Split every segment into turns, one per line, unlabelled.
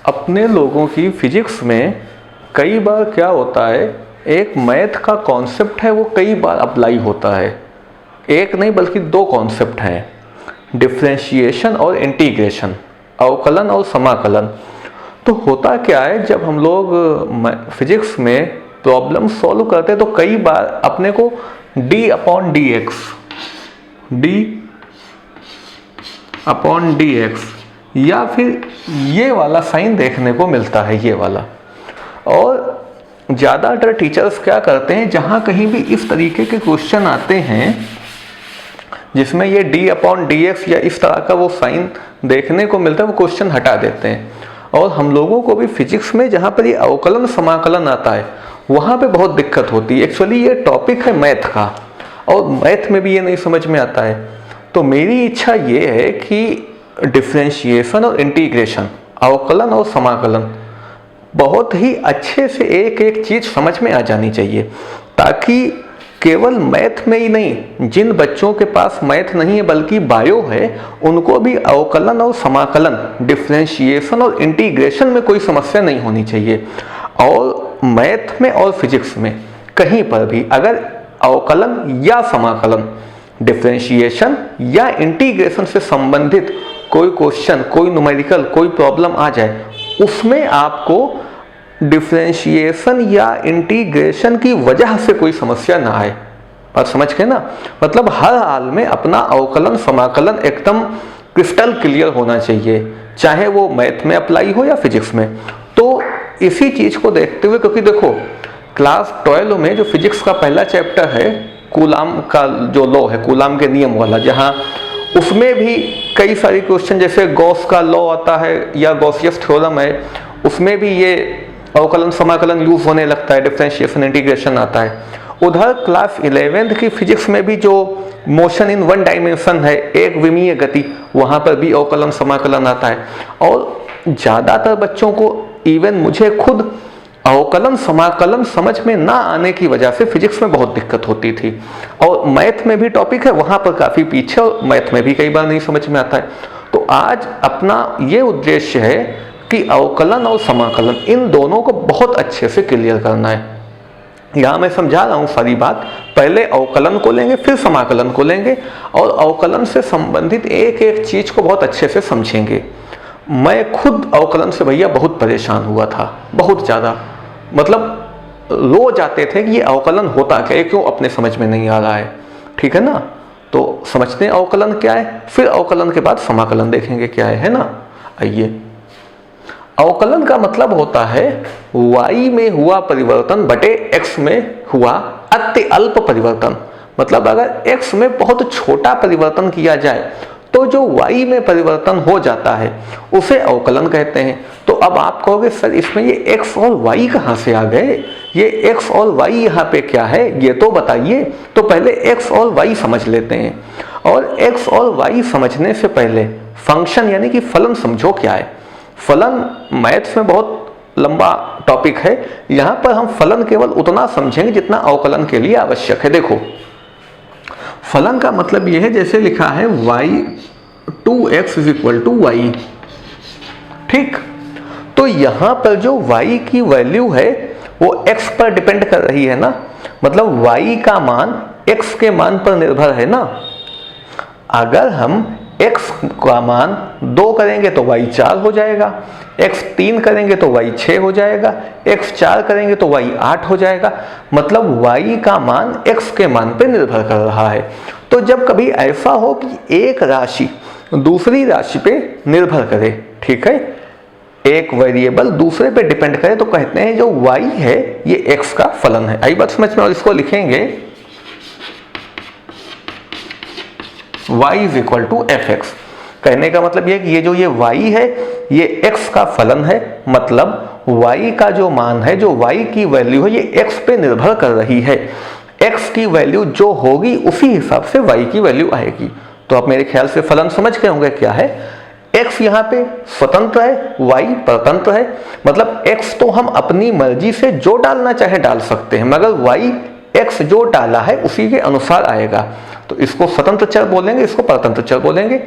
अपने लोगों की फिजिक्स में कई बार क्या होता है, एक मैथ का कॉन्सेप्ट है वो कई बार अप्लाई होता है। एक नहीं बल्कि दो कॉन्सेप्ट हैं, डिफरेंशिएशन और इंटीग्रेशन, अवकलन और समाकलन। तो होता क्या है, जब हम लोग फिजिक्स में प्रॉब्लम सॉल्व करते हैं तो कई बार अपने को डी अपॉन डी एक्स या फिर ये वाला साइन देखने को मिलता है, ये वाला। और ज़्यादातर टीचर्स क्या करते हैं, जहाँ कहीं भी इस तरीके के क्वेश्चन आते हैं जिसमें ये डी अपॉन डी एक्स या इस तरह का वो साइन देखने को मिलता है, वो क्वेश्चन हटा देते हैं। और हम लोगों को भी फिजिक्स में जहाँ पर ये अवकलन समाकलन आता है वहाँ पे बहुत दिक्कत होती है। एक्चुअली ये टॉपिक है मैथ का और मैथ में भी ये नहीं समझ में आता है। तो मेरी इच्छा ये है कि डिफरेंशिएशन और इंटीग्रेशन, अवकलन और समाकलन बहुत ही अच्छे से एक एक चीज़ समझ में आ जानी चाहिए, ताकि केवल मैथ में ही नहीं, जिन बच्चों के पास मैथ नहीं है बल्कि बायो है, उनको भी अवकलन और समाकलन, डिफरेंशिएशन और इंटीग्रेशन में कोई समस्या नहीं होनी चाहिए। और मैथ में और फिजिक्स में कहीं पर भी अगर अवकलन या समाकलन, डिफरेंशिएशन या इंटीग्रेशन से संबंधित कोई क्वेश्चन, कोई न्यूमेरिकल, कोई प्रॉब्लम आ जाए, उसमें आपको डिफरेंशिएशन या इंटीग्रेशन की वजह से कोई समस्या ना आए। बात समझ गए ना? मतलब हर हाल में अपना अवकलन समाकलन एकदम क्रिस्टल क्लियर होना चाहिए, चाहे वो मैथ में अप्लाई हो या फिजिक्स में। तो इसी चीज़ को देखते हुए, क्योंकि देखो क्लास 12 में जो फिजिक्स का पहला चैप्टर है, कूलाम का जो लॉ है, कूलाम के नियम वाला, जहाँ उसमें भी कई सारे क्वेश्चन, जैसे गॉस का लॉ आता है या गॉसियस थ्योरम है, उसमें भी ये अवकलन समाकलन यूज होने लगता है, डिफरेंशिएशन इंटीग्रेशन आता है। उधर क्लास 11th की फिजिक्स में भी जो मोशन इन वन डायमेंशन है, एक विमीय गति, वहाँ पर भी अवकलन समाकलन आता है। और ज़्यादातर बच्चों को, इवन मुझे खुद, अवकलन समाकलन समझ में ना आने की वजह से फिजिक्स में बहुत दिक्कत होती थी। और मैथ में भी टॉपिक है, वहाँ पर काफ़ी पीछे, और मैथ में भी कई बार नहीं समझ में आता है। तो आज अपना ये उद्देश्य है कि अवकलन और समाकलन, इन दोनों को बहुत अच्छे से क्लियर करना है। यहाँ मैं समझा रहा हूँ सारी बात, पहले अवकलन को लेंगे फिर समाकलन को लेंगे, और अवकलन से संबंधित एक एक चीज़ को बहुत अच्छे से समझेंगे। मैं खुद अवकलन से भैया बहुत परेशान हुआ था, बहुत ज़्यादा, मतलब रोज आते थे कि ये अवकलन होता क्या है, क्यों अपने समझ में नहीं आ रहा है। ठीक है ना? तो समझते हैं अवकलन क्या है, फिर अवकलन के बाद समाकलन देखेंगे क्या है ना? आइए, अवकलन का मतलब होता है y में हुआ परिवर्तन बटे x में हुआ अति अल्प परिवर्तन। मतलब अगर x में बहुत छोटा परिवर्तन किया जाए तो जो y में परिवर्तन हो जाता है उसे अवकलन कहते हैं। तो अब आप कहोगे सर इसमें ये x और y कहाँ से आ गए, ये x और y यहाँ पे क्या है ये तो बताइए। तो पहले x और y समझ लेते हैं, और x और y समझने से पहले फंक्शन यानी कि फलन समझो क्या है। फलन मैथ्स में बहुत लंबा टॉपिक है, यहाँ पर हम फलन केवल उतना समझेंगे जितना अवकलन के लिए आवश्यक है। देखो, फलन का मतलब यह है, जैसे लिखा है y2x = y, ठीक। तो यहाँ पर जो y की वैल्यू है वो x पर डिपेंड कर रही है ना, मतलब y का मान x के मान पर निर्भर है ना। अगर हम x का मान 2 करेंगे तो y 4 हो जाएगा, x 3 करेंगे तो y 6 हो जाएगा, x 4 करेंगे तो y 8 हो जाएगा। मतलब y का मान x के मान पे निर्भर कर रहा है। तो जब कभी ऐसा हो कि एक राशि दूसरी राशि पे निर्भर करे, ठीक है, एक वेरिएबल दूसरे पे डिपेंड करे, तो कहते हैं जो y है ये x का फलन है। आई बात समझ में? और इसको लिखेंगे y = fx। कहने का मतलब यह कि ये जो ये y है ये x का फलन है, मतलब y का जो मान है, जो y की वैल्यू है, ये x पे निर्भर कर रही है। x की वैल्यू जो होगी उसी हिसाब से y की वैल्यू आएगी। तो आप मेरे ख्याल से फलन समझ गए होंगे क्या है। x यहाँ पे स्वतंत्र है, y परतंत्र है। मतलब x तो हम अपनी मर्जी से जो डालना चाहे डाल सकते हैं, मगर y x जो डाला है उसी के अनुसार आएगा। तो इसको स्वतंत्र चर बोलेंगे, इसको परतंत्र चर बोलेंगे।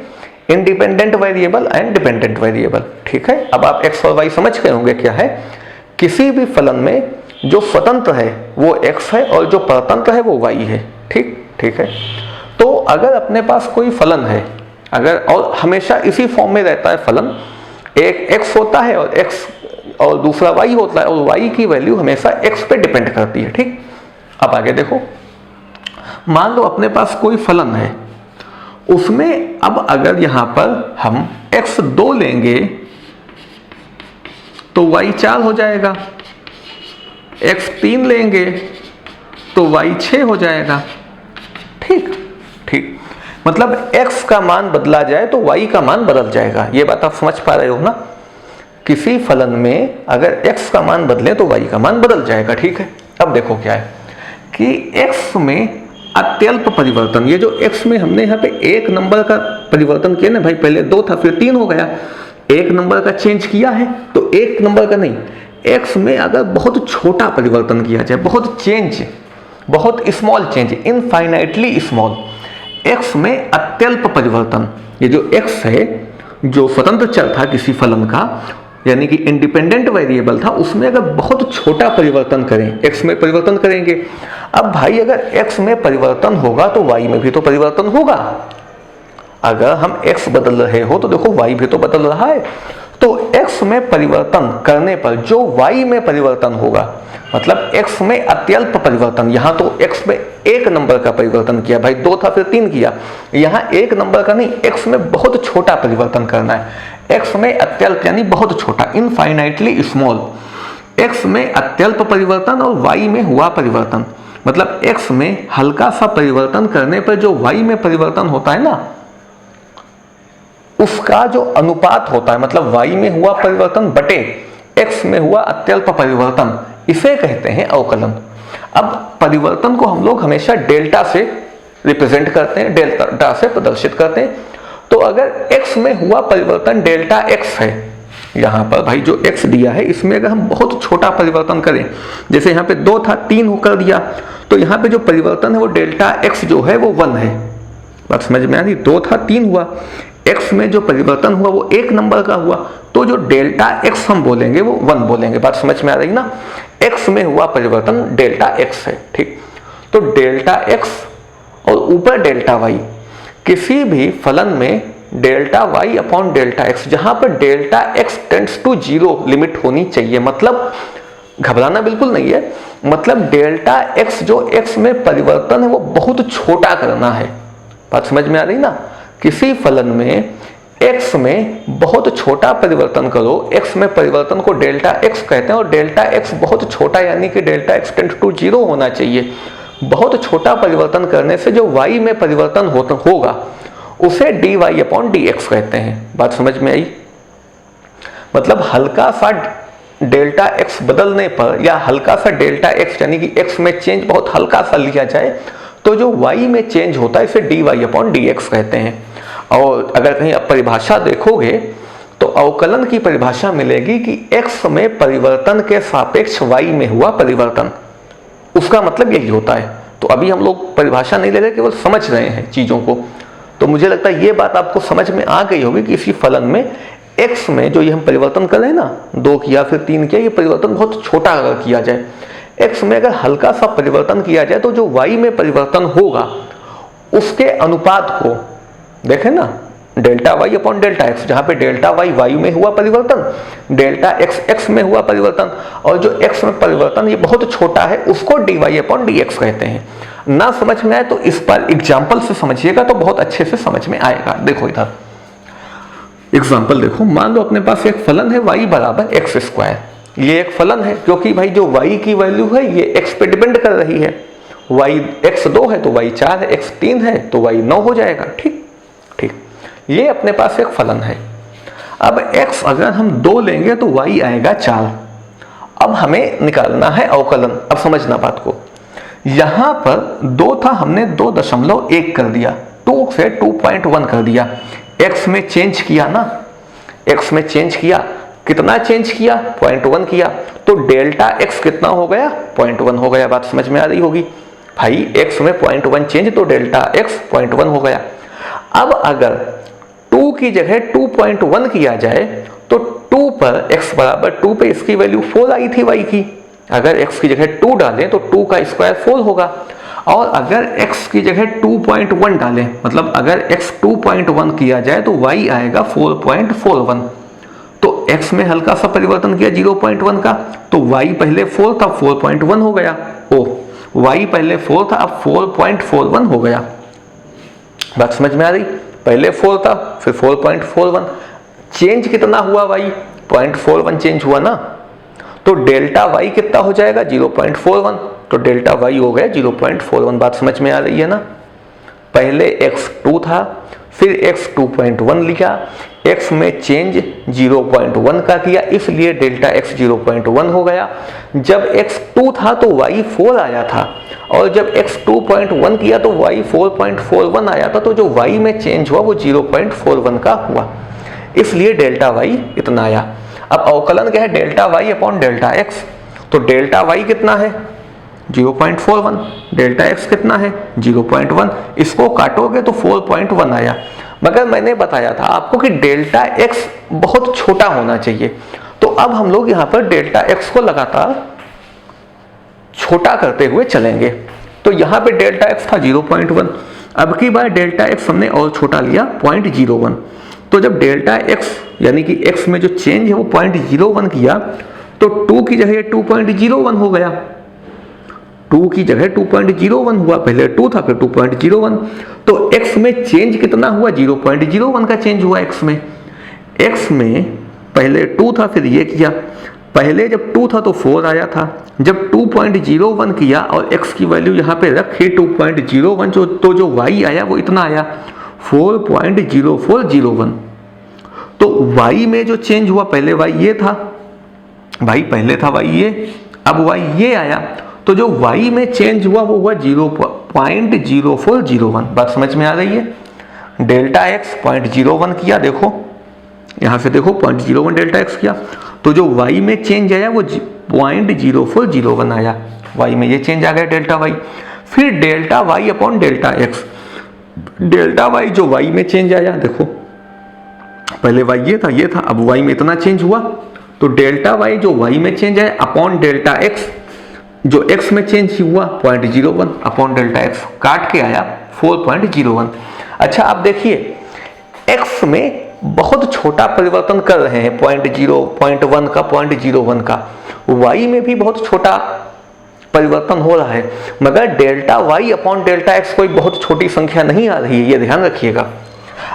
Independent variable and dependent variable. ठीक है, अब आप x और y समझ गए होंगे क्या है। किसी भी फलन में जो स्वतंत्र है वो x है और जो परतंत्र है वो y है। ठीक है। तो अगर अपने पास कोई फलन है, अगर, और हमेशा इसी फॉर्म में रहता है फलन, एक x होता है और x और दूसरा y होता है, और y की वैल्यू हमेशा x पे डिपेंड करती है। ठीक, अब आगे देखो, मान लो अपने पास कोई फलन है, उसमें अब अगर यहां पर हम x2 लेंगे तो y 4 हो जाएगा, x3 लेंगे तो y 6 हो जाएगा। ठीक, मतलब x का मान बदला जाए तो y का मान बदल जाएगा। ये बात आप समझ पा रहे हो ना। किसी फलन में अगर x का मान बदले तो y का मान बदल जाएगा। ठीक है, अब देखो क्या है कि x में अत्यल्प परिवर्तन, ये जो x में हमने यहाँ पे एक नंबर का परिवर्तन किया ना भाई, पहले 2 था फिर 3 हो गया, एक नंबर का चेंज किया है, तो एक नंबर का नहीं, x में अगर बहुत छोटा परिवर्तन किया जाए, बहुत small change, infinitely small, x में अत्यल्प परिवर्तन, ये जो x है जो स्वतंत्र चर था किसी फलन का, यानी कि इंडिपेंडेंट वेरिएबल था, उसमें अगर बहुत छोटा परिवर्तन करें, x में परिवर्तन करेंगे। अब भाई अगर x में परिवर्तन होगा तो y में भी तो परिवर्तन होगा। अगर हम x बदल रहे हो तो देखो y भी तो बदल रहा है। तो x में परिवर्तन करने पर जो y में परिवर्तन होगा, मतलब x में अत्यल्प परिवर्तन, यहाँ तो x में एक नंबर का परिवर्तन किया भाई, 2 था फिर 3 किया, यहाँ एक नंबर का नहीं, x में बहुत छोटा परिवर्तन करना है। x में अत्यल्प यानी बहुत छोटा, इनफाइनाइटली स्मॉल, x में अत्यल्प परिवर्तन और y में हुआ परिवर्तन, मतलब x में हल्का सा परिवर्तन करने पर जो y में परिवर्तन होता है ना, उसका जो अनुपात होता है, मतलब y में हुआ परिवर्तन बटे x में हुआ अत्यल्प परिवर्तन, इसे कहते हैं अवकलन। अब परिवर्तन को हम लोग हमेशा डेल्टा से रिप्रेजेंट करते हैं, डेल्टा से प्रदर्शित करते हैं। तो अगर x में हुआ परिवर्तन डेल्टा x है, यहाँ पर भाई जो x दिया है इसमें अगर हम बहुत छोटा परिवर्तन करें, जैसे यहाँ पे 2 था 3 कर दिया, तो यहाँ पे जो परिवर्तन है वो डेल्टा x जो है वो 1 है। बात समझ में आ रही, 2 था 3 हुआ, x में जो परिवर्तन हुआ वो एक नंबर का हुआ, तो जो डेल्टा x हम बोलेंगे वो 1 बोलेंगे। बात समझ में आ रही ना, x में हुआ परिवर्तन डेल्टा x है। ठीक, तो डेल्टा x और ऊपर डेल्टा y, किसी भी फलन में delta y upon delta x, जहां पर delta x tends to 0 limit होनी चाहिए, मतलब घबराना बिल्कुल नहीं है, मतलब डेल्टा x जो x में परिवर्तन है वो बहुत छोटा करना है। बात समझ में आ रही ना, किसी फलन में x में बहुत छोटा परिवर्तन करो, x में परिवर्तन को डेल्टा x कहते हैं, और डेल्टा x बहुत छोटा यानी कि डेल्टा x टेंड्स टू 0 होना चाहिए। बहुत छोटा परिवर्तन करने से जो y में परिवर्तन होगा उसे dy अपॉन dx कहते हैं। बात समझ में आई, मतलब हल्का सा डेल्टा x बदलने पर, या हल्का सा डेल्टा x यानी कि x में चेंज बहुत हल्का सा लिया जाए तो जो y में चेंज होता है इसे dy अपॉन dx कहते हैं। और अगर कहीं आप परिभाषा देखोगे तो अवकलन की परिभाषा मिलेगी कि x में परिवर्तन के सापेक्ष y में हुआ परिवर्तन, उसका मतलब यही होता है। तो अभी हम लोग परिभाषा नहीं ले रहे, केवल समझ रहे हैं चीजों को। तो मुझे लगता है ये बात आपको समझ में आ गई होगी कि इसी फलन में x में जो ये हम परिवर्तन कर रहे हैं ना, 2 किया फिर 3 किया, ये परिवर्तन बहुत छोटा अगर किया जाए, x में अगर हल्का सा परिवर्तन किया जाए तो जो y में परिवर्तन होगा उसके अनुपात को देखें ना, delta y upon delta x, जहां पे डेल्टा y में हुआ परिवर्तन, डेल्टा x में हुआ परिवर्तन, और जो x में परिवर्तन ये बहुत छोटा है उसको dy अपॉन dx कहते हैं। ना समझ में आए तो इस पर एग्जाम्पल से समझिएगा तो बहुत अच्छे से समझ में आएगा। देखो इधर एग्जाम्पल देखो, मान लो अपने पास एक फलन है y बराबर एक्स स्क्वायर। ये एक फलन है क्योंकि भाई जो y की वैल्यू है ये x पे डिपेंड कर रही है, x2 है तो y 4 है, x3 है तो y 9 हो जाएगा। ठीक, ये अपने पास एक फलन है। अब x अगर हम 2 लेंगे तो y आएगा 4। अब हमें निकालना है अवकलन। अब समझना बात को, यहां पर 2 था, हमने 2.1 कर दिया, 2 से 2.1 कर दिया, x में चेंज किया ना, x में चेंज किया, कितना चेंज किया, 0.1 किया, तो डेल्टा x कितना हो गया, 0.1 हो गया। बात समझ में आ रही होगी भाई, x में 0.1 चेंज तो डेल्टा x 0.1 हो गया। अब अगर 2 की जगह 2.1 किया जाए तो 2 पर x बराबर 2 पे इसकी वैल्यू 4 आई थी y की। अगर x की जगह 2 डालें तो 2 का स्क्वायर 4 होगा। और अगर x की जगह 2.1 डालें, मतलब अगर x 2.1 किया जाए तो y आएगा 4.41। तो x में हल्का सा परिवर्तन किया 0.1 का, तो y पहले 4 था 4.1 हो गया। y पहले 4 था अब 4.41 हो गया। बात समझ में आ रही? पहले 4 था फिर 4.41, चेंज कितना हुआ y? 0.41 चेंज हुआ ना, तो डेल्टा y कितना हो जाएगा? 0.41। तो डेल्टा y हो गया 0.41। बात समझ में आ रही है ना? पहले x 2 था, फिर x 2.1 लिखा, x में चेंज 0.1 का किया, इसलिए डेल्टा x 0.1 हो गया। जब x 2 था तो y 4 आया था, और जब x 2.1 किया तो y 4.41 आया था। तो जो y में चेंज हुआ वो 0.41 का हुआ, इसलिए डेल्टा y इतना आया। अब अवकलन क्या है? Delta y upon delta x। तो डेल्टा y कितना है? 0.41। डेल्टा x कितना है? 0.1। इसको काटोगे तो 4.1 आया। मगर मैंने बताया था आपको कि डेल्टा x बहुत छोटा होना चाहिए। तो अब हम लोग यहाँ पर डेल्टा x को लगातार छोटा करते हुए चलेंगे। तो यहाँ पे डेल्टा x था 0.1, अब की बार डेल्टा x हमने और छोटा लिया 0.01। तो जब डेल्टा x यानी कि x में जो चेंज है वो 0.01 किया, तो 2 की जगह 2.01 हो गया। 2 की जगह 2.01 हुआ, पहले 2 था फिर 2.01। तो x में चेंज कितना हुआ? 0.01 का चेंज हुआ x में। x में पहले 2 था फिर ये किया, पहले जब 2 था तो 4 आया था, जब 2.01 किया और x की वैल्यू यहाँ पे रखी 2.01, तो जो y आया वो इतना आया 4.0401। तो y में जो चेंज हुआ, पहले y ये था, भाई पहले था y ये, अब y ये आया, तो जो y में चेंज हुआ वो हुआ 0.0401। बात समझ में आ रही है? डेल्टा x 0.01 किया, देखो यहां से देखो 0.01 डेल्टा x किया, तो जो y में चेंज आया वो 0.0401 आया। y में ये चेंज आ गया डेल्टा y। फिर delta y upon delta x, delta y जो y में चेंज आया, देखो पहले y ये था, अब y में इतना चेंज हुआ, तो डेल्टा y जो y में चेंज आया अपॉन डेल्टा x जो x में चेंज हुआ 0.01 अपॉन डेल्टा x, काट के आया 4.01। अच्छा आप देखिए x में बहुत छोटा परिवर्तन कर रहे हैं, 0.1 का 0.01 का, y में भी बहुत छोटा परिवर्तन हो रहा है, मगर delta y upon delta x कोई बहुत छोटी संख्या नहीं आ रही है, ये ध्यान रखिएगा।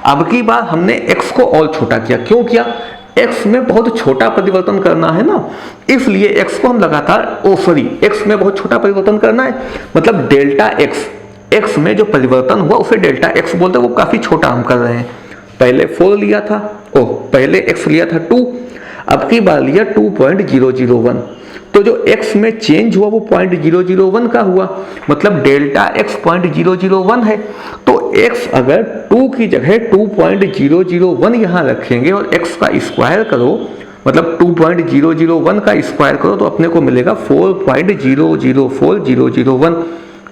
अब की बार हमने x को और छोटा किया, क्यों किया? x में बहुत छोटा परिवर्तन करना है ना, इसलिए x को हम लगातार x में बहुत छोटा परिवर्तन करना है, मतलब डेल्टा x में जो परिवर्तन हुआ उसे डेल्टा x बोलते हैं, वो काफी छोटा हम कर रहे हैं। पहले 4 लिया था, पहले x लिया था 2, अब की बार लिया 2.001, तो जो x में चेंज हुआ वो 0.001 का हुआ, मतलब डेल्टा x 0.001 है। तो x अगर 2 की जगह 2.001 यहाँ रखेंगे और x का स्क्वायर करो, मतलब 2.001 का स्क्वायर करो, तो अपने को मिलेगा 4.004001।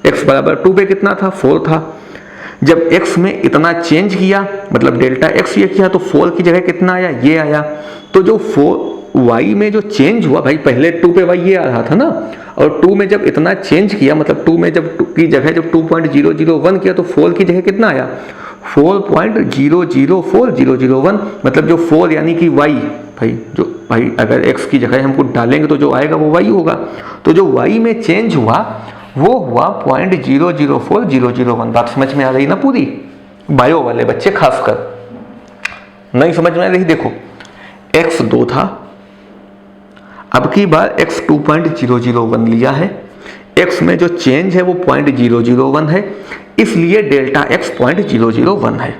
x बराबर 2 पे कितना था? 4 था। जब x में इतना चेंज किया, मतलब डेल्टा x ये किया, तो 4 की जगह कितना आया? ये आया। तो जो y में जो चेंज हुआ, भाई पहले 2 पे y ये आ रहा था ना, और 2 में जब इतना चेंज किया, मतलब 2 में जब 2 की जगह जब 2.001 किया, तो 4 की जगह कितना आया? 4.004001, मतलब जो 4 यानी कि y, भाई अगर x की जगह हमको डालेंगे तो जो आएगा वो y होगा। तो जो y में चेंज हुआ वो हुआ 0.004001। बात समझ में आ रही ना पूरी? बायो वाले बच्चे खासकर, नहीं समझ में आ रही? देखो x 2 था, अब की बार x 2.001 लिया है, x में जो चेंज है वो 0.001 है, इसलिए डेल्टा x 0.001 है।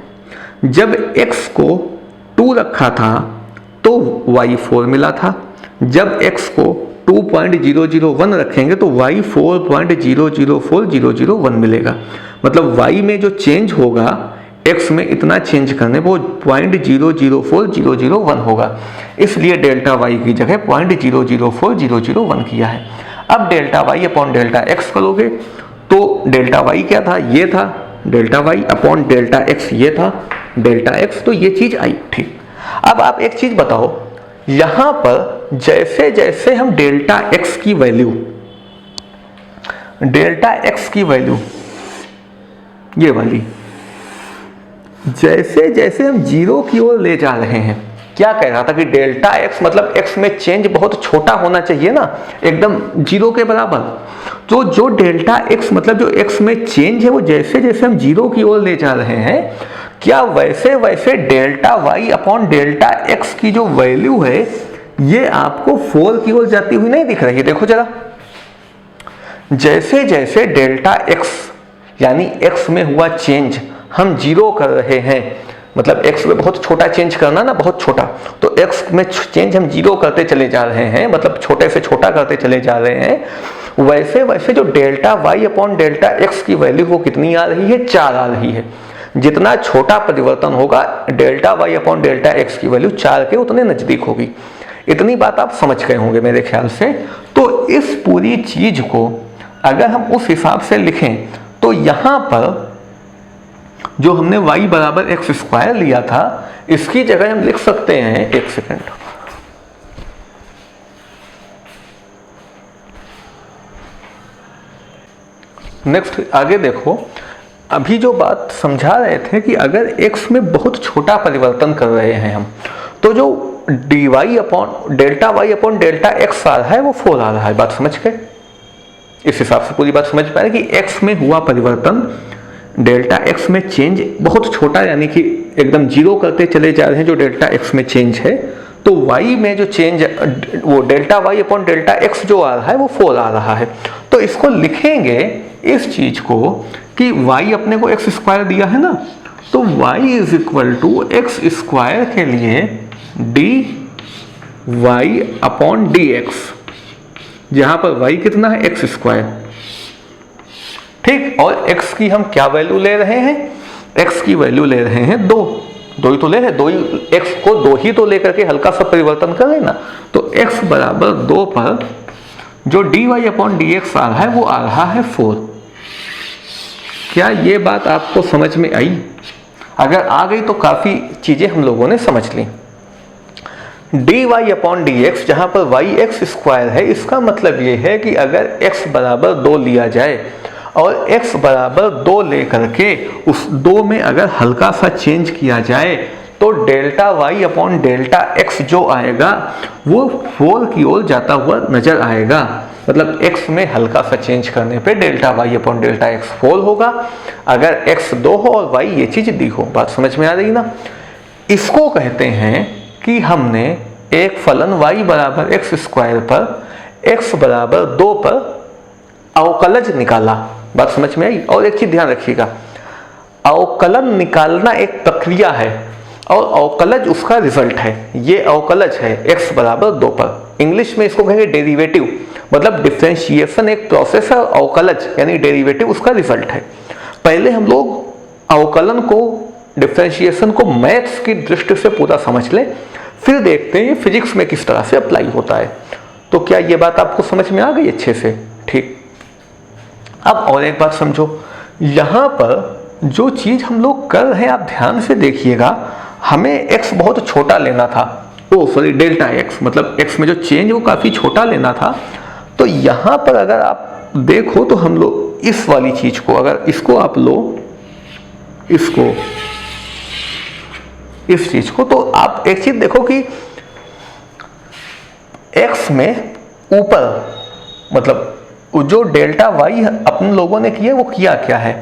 जब x को 2 रखा था तो y 4 मिला था, जब x को 2.001 रखेंगे तो y 4.004001 मिलेगा, मतलब y में जो चेंज होगा x में इतना चेंज करने वो 0.004001 होगा, इसलिए डेल्टा y की जगह 0.004001 किया है। अब delta y upon delta x करोगे तो डेल्टा y क्या था? ये था, delta y upon delta x ये था, डेल्टा एक्स, तो ये चीज आई। ठीक, अब आप एक चीज बताओ, यहां पर जैसे जैसे हम डेल्टा एक्स की वैल्यू ये वाली जैसे जैसे हम जीरो की ओर ले जा रहे हैं, क्या कह रहा था कि डेल्टा एक्स मतलब एक्स में चेंज बहुत छोटा होना चाहिए ना, एकदम जीरो के बराबर। तो जो डेल्टा एक्स मतलब जो एक्स में चेंज है वो जैसे जैसे हम जीरो की ओर ले जा रहे हैं, क्या वैसे वैसे delta y upon delta x की जो वैल्यू है ये आपको 4 की ओर जाती हुई नहीं दिख रही है? देखो जरा, जैसे जैसे डेल्टा एक्स यानी एक्स में हुआ चेंज हम जीरो कर रहे हैं, मतलब एक्स में बहुत छोटा चेंज करना ना, बहुत छोटा, तो एक्स में चेंज हम जीरो करते चले जा रहे हैं, मतलब छोटे से छोटा करते चले जा रहे हैं, वैसे वैसे जो delta y upon delta x की वैल्यू वो कितनी आ रही है? 4 आ रही है। जितना छोटा परिवर्तन होगा delta y upon delta x की वैल्यू 4 के उतने नजदीक होगी। इतनी बात आप समझ गए होंगे मेरे ख्याल से। तो इस पूरी चीज को अगर हम उस हिसाब से लिखें तो यहां पर जो हमने y बराबर एक्स स्क्वायर लिया था, इसकी जगह हम लिख सकते हैं, एक सेकंड, नेक्स्ट आगे देखो, अभी जो बात समझा रहे थे कि अगर x में बहुत छोटा परिवर्तन कर रहे हैं हम, तो जो dy upon delta y upon delta x आ रहा है वो 4 आ रहा है। बात समझ गए? इस हिसाब से पूरी बात समझ पाए कि x में हुआ परिवर्तन, डेल्टा एक्स में चेंज बहुत छोटा, यानी कि एकदम जीरो करते चले जा रहे हैं जो डेल्टा एक्स में चेंज है, तो y में जो चेंज वो delta y upon delta x जो आ रहा है वो 4 आ रहा है। तो इसको लिखेंगे इस चीज को कि y अपने को एक्स स्क्वायर दिया है ना, तो y is equal to x square के लिए d y upon d x, जहां पर y कितना है? X square. ठीक, और x की हम क्या वैल्यू ले रहे हैं? x की वैल्यू ले रहे हैं 2 ही तो ले रहे, x को 2 ही तो लेकर के हल्का सा परिवर्तन कर लेना। तो x बराबर 2 पर जो dy अपॉन dx आ रहा है वो आ रहा है 4। क्या ये बात आपको समझ में आई? अगर आ गई तो काफी चीजें हम लोगों ने समझ ली। dy अपॉन dx जहां पर y एक्स स्क्वायर है, इसका मतलब ये है कि अगर x बराबर 2 लिया जाए और x बराबर 2 लेकर के उस 2 में अगर हल्का सा चेंज किया जाए तो delta y upon delta x जो आएगा वो 4 की ओर जाता हुआ नजर आएगा। मतलब x में हल्का सा चेंज करने पे delta y upon delta x 4 होगा, अगर x 2 हो और y ये चीज दी हो। बात समझ में आ रही ना? इसको कहते हैं कि हमने एक फलन y बराबर एक्स स्क्वायर पर x बराबर 2 पर अवकलज निकाला। बात समझ में आई? और एक चीज ध्यान रखिएगा, अवकलन निकालना एक प्रक्रिया है और अवकलज उसका रिजल्ट है। ये अवकलज है x बराबर 2 पर, इंग्लिश में इसको कहेंगे डेरिवेटिव, मतलब डिफरेंशिएशन एक प्रोसेस है, अवकलज यानी डेरिवेटिव उसका रिजल्ट है। पहले हम लोग अवकलन को, डिफरेंशिएशन को मैथ्स की दृष्टि से पूरा समझ लें, फिर देखते हैं ये फिजिक्स में किस तरह से अप्लाई होता है। तो क्या ये बात आपको समझ में आ गई अच्छे से? ठीक, अब और एक बात समझो, यहां पर जो चीज हम लोग कर रहे हैं आप ध्यान से देखिएगा, हमें x बहुत छोटा लेना था, डेल्टा x मतलब x में जो चेंज वो काफी छोटा लेना था। तो यहां पर अगर आप देखो तो हम लोग इस वाली चीज को, अगर इसको आप लो, इसको, इस चीज को, तो आप एक चीज देखो कि x में ऊपर मतलब जो डेल्टा वाई अपन लोगों ने किया वो किया क्या है?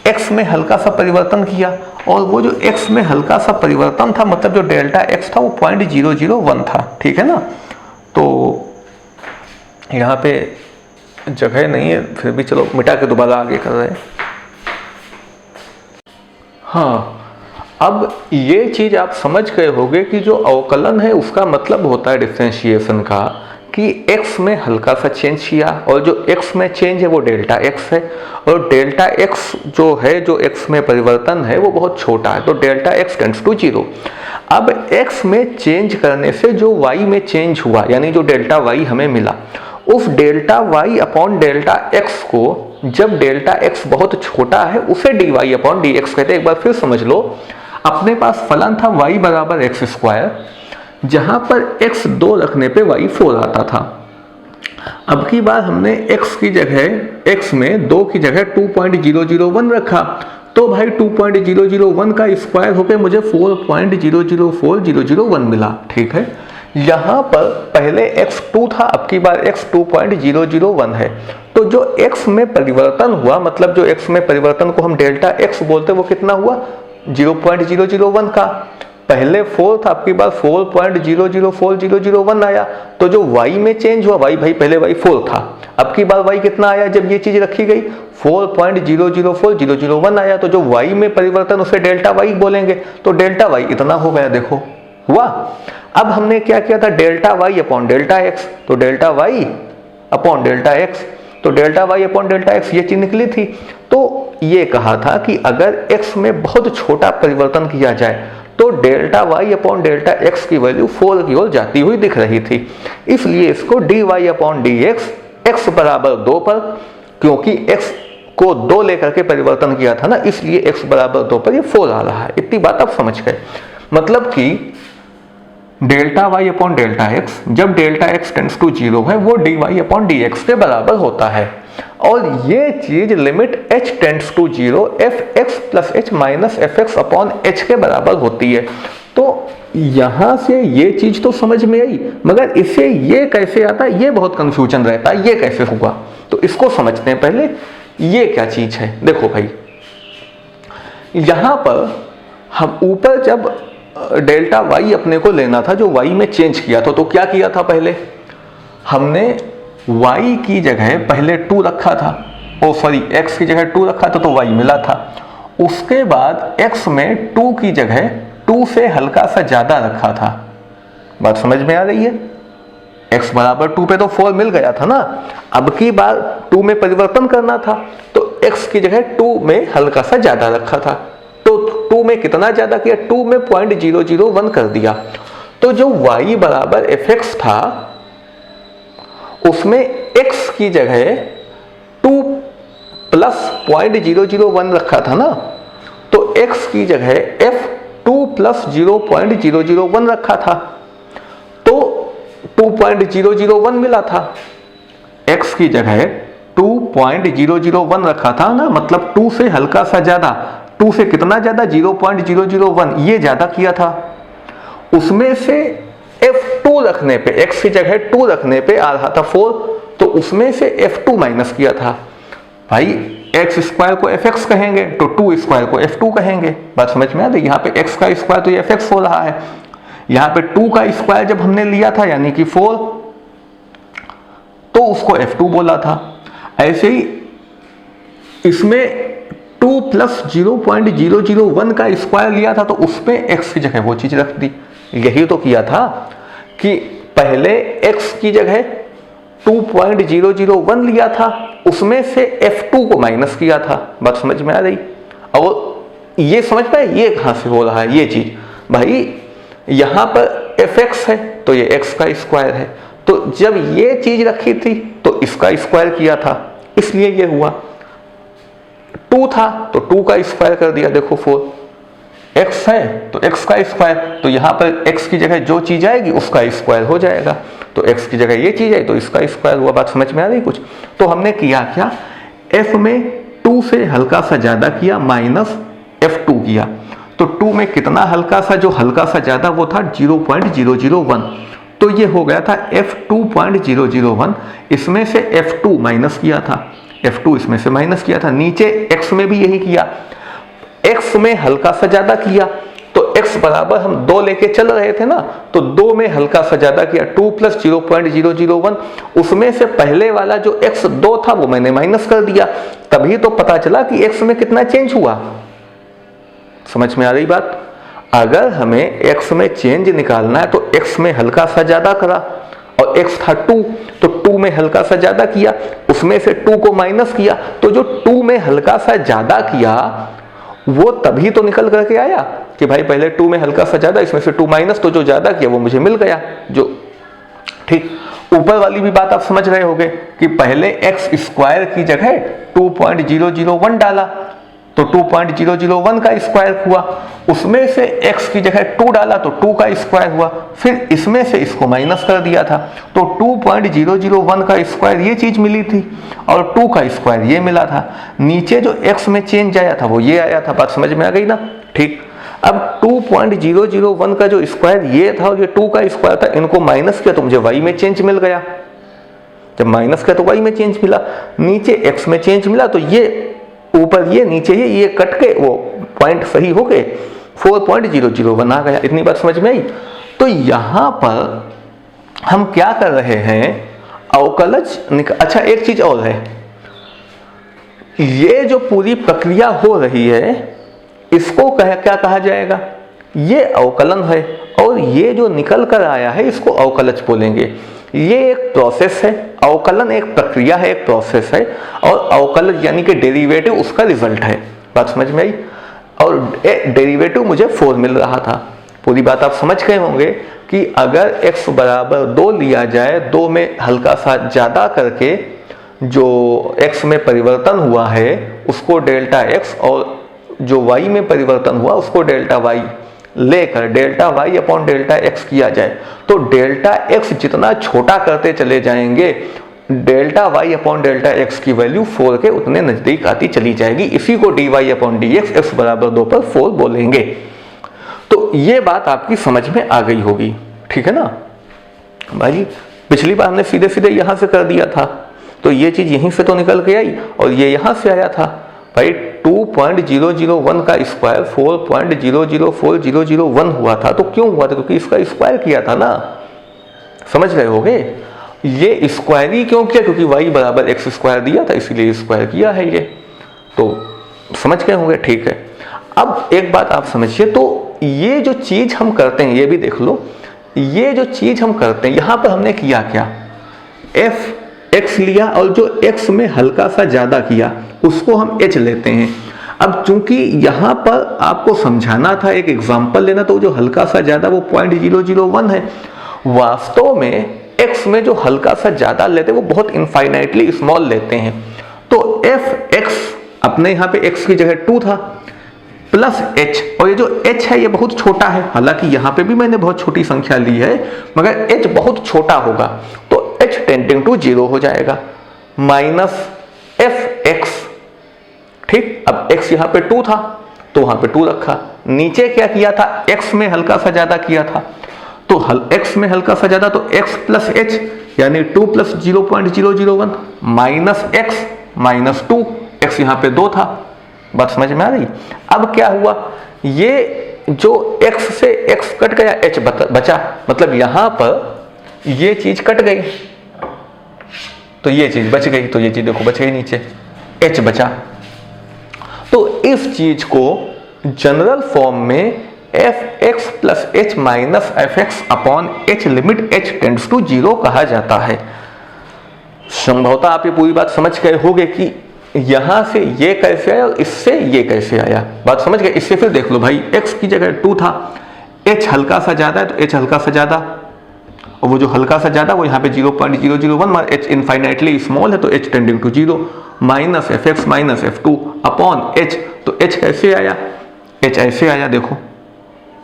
x में हल्का सा परिवर्तन किया, और वो जो x में हल्का सा परिवर्तन था मतलब जो डेल्टा x था वो 0.001 था। ठीक है ना? तो यहाँ पे जगह नहीं है, फिर भी चलो मिटा के दोबारा आगे कर रहे हैं। हाँ, अब ये चीज आप समझ गए होंगे कि जो अवकलन है उसका मतलब होता है डिफरेंशिएशन का कि x में हल्का सा चेंज किया, और जो x में चेंज है वो डेल्टा x है, और डेल्टा x जो है, जो x में परिवर्तन है वो बहुत छोटा है, तो डेल्टा x टेंड्स टू 0। अब x में चेंज करने से जो y में चेंज हुआ, यानी जो डेल्टा y हमें मिला, उस delta y upon delta x को, जब डेल्टा x बहुत छोटा है उसे dy अपॉन dx कहते हैं। एक बार फिर समझ लो, अपने पास फलन था y बराबर एक्स स्क्वायर, जहां पर x 2 रखने पे y 4 आता था। अब की बार हमने x की जगह, x में 2 की जगह 2.001 रखा, तो भाई 2.001 का स्क्वायर होकर मुझे 4.004001 मिला। ठीक है, यहाँ पर पहले x 2 था, अब की बार x 2.001 है, तो जो x में परिवर्तन हुआ, मतलब जो x में परिवर्तन को हम डेल्टा x बोलते हैं, वो कितना हुआ 0.001 का। पहले 4 था, अब की बार 4.004001 आया, तो जो y में चेंज हुआ, y भाई पहले y 4 था, अब की बार y कितना आया जब ये चीज रखी गई 4.004001 आया, तो जो y में परिवर्तन उसे डेल्टा y बोलेंगे, तो डेल्टा y इतना हो गया। देखो हुआ। अब हमने क्या किया था, delta y upon delta x, तो delta y upon delta x, तो delta y upon delta x ये चीज निकली थी। तो ये कहा था कि अगर x में बहुत छोटा परिवर्तन किया जाए तो delta y upon delta x की वैल्यू 4 की ओर जाती हुई दिख रही थी, इसलिए इसको dy अपॉन dx x बराबर 2 पर, क्योंकि x को 2 लेकर के परिवर्तन किया था ना, इसलिए x बराबर 2 पर ये 4 आ रहा है। इतनी बात आप समझ गए। मतलब कि delta y upon delta x, जब डेल्टा x टेंड्स टू 0 है, वो dy अपॉन dx के बराबर होता है, और ये चीज limit h tends to 0 fx plus h minus fx upon h के बराबर होती है। तो यहां से ये चीज तो समझ में आई, मगर इससे ये कैसे आता है ये बहुत कंफ्यूजन रहता है, ये कैसे हुआ, तो इसको समझते हैं पहले। ये क्या चीज है, देखो भाई, यहां पर हम ऊपर जब डेल्टा y अपने को लेना था, जो y में चेंज किया था, तो क्या किया था, पहले हमने y की जगह पहले 2 रखा था, x की जगह 2 रखा था, तो y मिला था। उसके बाद x में 2 की जगह 2 से हल्का सा ज्यादा रखा था। बात समझ में आ रही है? x बराबर 2 पे तो 4 मिल गया था ना, अब की बार 2 में परिवर्तन करना था, तो x की जगह 2 में हल्का सा ज्यादा रखा था, तो 2 में कितना ज्यादा किया, 2 में 0.001 कर दिया। तो जो y बराबर fx था, उसमें x की जगह 2 प्लस 0.001 रखा था ना, तो x की जगह f2 प्लस 0.001 रखा था, तो 2.001 मिला था। x की जगह 2.001 रखा था ना, मतलब 2 से हल्का सा ज्यादा, 2 से कितना ज्यादा 0.001, ये ज्यादा किया था। उसमें से f2 रखने पे, x की जगह 2 रखने पे आ रहा था 4, तो उसमें से f2 माइनस किया था। भाई x स्क्वायर को fx कहेंगे, तो 2 स्क्वायर को f2 कहेंगे। बात समझ में आ रही? यहाँ पे x का स्क्वायर तो ये fx हो रहा है, यहाँ पे 2 का स्क्वायर जब हमने लिया था यानी कि 4, तो उसको f2 बोला था। ऐसे ही इसमें 2 प्लस 0.001 का स्क्वायर लिया था, तो उसमें x की जगह वो चीज रख दी। यही तो किया था कि पहले x की जगह 2.001 लिया था, उसमें से f2 को माइनस किया था। बात समझ में आ रही? और ये समझ पाए ये कहां से हो रहा है ये चीज? भाई यहां पर fx है, तो ये x का स्क्वायर है, तो जब ये चीज रखी थी तो इसका स्क्वायर किया था, इसलिए ये हुआ। 2 था तो 2 का स्क्वायर कर दिया, देखो 4। x है तो x का स्क्वायर, तो यहाँ पर x की जगह जो चीज आएगी उसका स्क्वायर हो जाएगा, तो x की जगह ये चीज है तो इसका स्क्वायर हुआ। बात समझ में आ रही कुछ? तो हमने किया क्या, f में 2 से हल्का सा ज्यादा किया, माइनस f2 किया, तो 2 में कितना हल्का सा, जो हल्का सा ज्यादा वो था 0.001, तो ये हो गया था f2.001। इसमें से f2 माइनस किया था, f2 इसमें से माइनस किया था। नीचे x में भी यही किया, x में हल्का सा ज्यादा किया, तो x बराबर हम 2 लेके चल रहे थे ना, तो 2 में हल्का सा ज्यादा किया, 2 प्लस 0.001, उसमें से पहले वाला जो x 2 था वो मैंने माइनस कर दिया, तभी तो पता चला कि x में कितना चेंज हुआ। समझ में आ रही बात? अगर हमें x में चेंज निकालना है तो x में हल्का सा ज्यादा करा, और x था 2, तो 2 में हल्का सा ज्यादा किया, उसमें से 2 को माइनस किया, तो जो 2 में हल्का सा ज्यादा किया वो तभी तो निकल करके आया कि भाई पहले 2 में हल्का सा ज्यादा, इसमें से 2 माइनस, तो जो ज्यादा किया वो मुझे मिल गया। जो ठीक ऊपर वाली भी बात आप समझ रहे होंगे कि पहले x स्क्वायर की जगह 2.001 डाला, तो 2.001 का स्क्वायर हुआ, उसमें से x की जगह 2 डाला तो 2 का स्क्वायर हुआ, फिर इसमें से इसको माइनस कर दिया था तो 2.001 का स्क्वायर ये चीज मिली थी और 2 का स्क्वायर ये मिला था। नीचे जो x में चेंज आया था वो ये आया था। बात समझ में आ गई ना? ठीक। अब 2.001 का जो स्क्वायर ये था और ये 2 का स्क्वायर था, इनको माइनस किया तो मुझे y में चेंज मिल गया। जब माइनस किया तो y में चेंज मिला, नीचे x में चेंज मिला तो ये ऊपर ये नीचे ये कट के वो पॉइंट सही हो गए 4.001 आ गया। इतनी बात समझ में आई? तो यहां पर हम क्या कर रहे हैं, अवकलज अच्छा एक चीज और है, ये जो पूरी प्रक्रिया हो रही है इसको क्या कहा जाएगा? ये अवकलन है और ये जो निकल कर आया है इसको अवकलज बोलेंगे। ये एक प्रोसेस है, अवकलन एक प्रक्रिया है, एक प्रोसेस है, और अवकलज यानी कि डेरिवेटिव उसका रिजल्ट है। बात समझ में आई? और डेरिवेटिव मुझे 4 मिल रहा था। पूरी बात आप समझ गए होंगे कि अगर x बराबर 2 लिया जाए, 2 में हल्का सा ज्यादा करके जो x में परिवर्तन हुआ है उसको डेल्टा x, और जो y में परिवर्तन हुआ उसको डेल्टा y लेकर delta y upon delta x किया जाए, तो डेल्टा x जितना छोटा करते चले जाएंगे delta y upon delta x की वैल्यू 4 के उतने नजदीक आती चली जाएगी। इसी को dy अपॉन dx x बराबर 2 पर 4 बोलेंगे। तो ये बात आपकी समझ में आ गई होगी, ठीक है ना भाई? पिछली बार हमने सीधे सीधे यहां से कर दिया था, तो ये चीज यहीं से तो निकल के आई और ये यहां से आया था भाई। 2.001 का स्क्वायर 4.004001 हुआ था। तो क्यों हुआ था? क्योंकि इसका स्क्वायर किया था ना। समझ रहे होगे? ये स्क्वायर ही क्यों किया? क्योंकि y बराबर x स्क्वायर दिया था इसीलिए स्क्वायर किया है ये। तो समझ गए होंगे, ठीक है। अब एक बात आप समझिए, तो ये जो चीज हम करते हैं ये भी देख लो, ये जो चीज हम करते हैं यहां पर हमने किया क्या? f x लिया और जो x में हल्का सा ज्यादा किया उसको हम h लेते हैं। अब चूंकि यहां पर आपको समझाना था, एक एग्जांपल लेना, तो जो हल्का सा ज्यादा वो 0.001 है। वास्तव में x में जो हल्का सा ज्यादा लेते हैं वो बहुत इनफाइनाइटली स्मॉल लेते हैं। तो fx अपने यहां पे x की जगह 2 था प्लस h, और ये जो h है ये बहुत छोटा है, हालांकि यहां पे भी मैंने बहुत छोटी संख्या ली है मगर h बहुत छोटा होगा, तो h टेंडिंग टू 0 हो जाएगा, माइनस fx। ठीक। अब x यहां पे 2 था तो वहां पे 2 रखा, नीचे क्या किया था? x में हल्का सा ज्यादा किया था, तो x में हल्का सा ज्यादा तो x प्लस h यानी 2 plus 0.001 minus x minus 2, x यहां पे 2 था। बात समझ में आ रही? अब क्या हुआ, ये जो x से x कट गया, h बचा, मतलब यहां पर ये चीज कट गई तो ये चीज बच गई, तो ये चीज देखो बच गई नीचे, h बचा। तो इस चीज को जनरल फॉर्म में fx plus h minus fx upon h limit h tends to 0 कहा जाता है। संभवतः आप ये पूरी बात समझ गए होंगे कि यहां से ये कैसे आया और इससे ये कैसे आया। बात समझ गए? इससे फिर देख लो भाई, x की जगह 2 था, h हल्का सा ज्यादा है तो h हल्का सा ज्यादा, और वो जो हल्का सा ज्यादा वो यहाँ पे 0.001, h इनफाइनाइटली स्मॉल है तो h tending to 0, minus fx minus f2 upon h। तो h कैसे आया? h ऐसे आया, देखो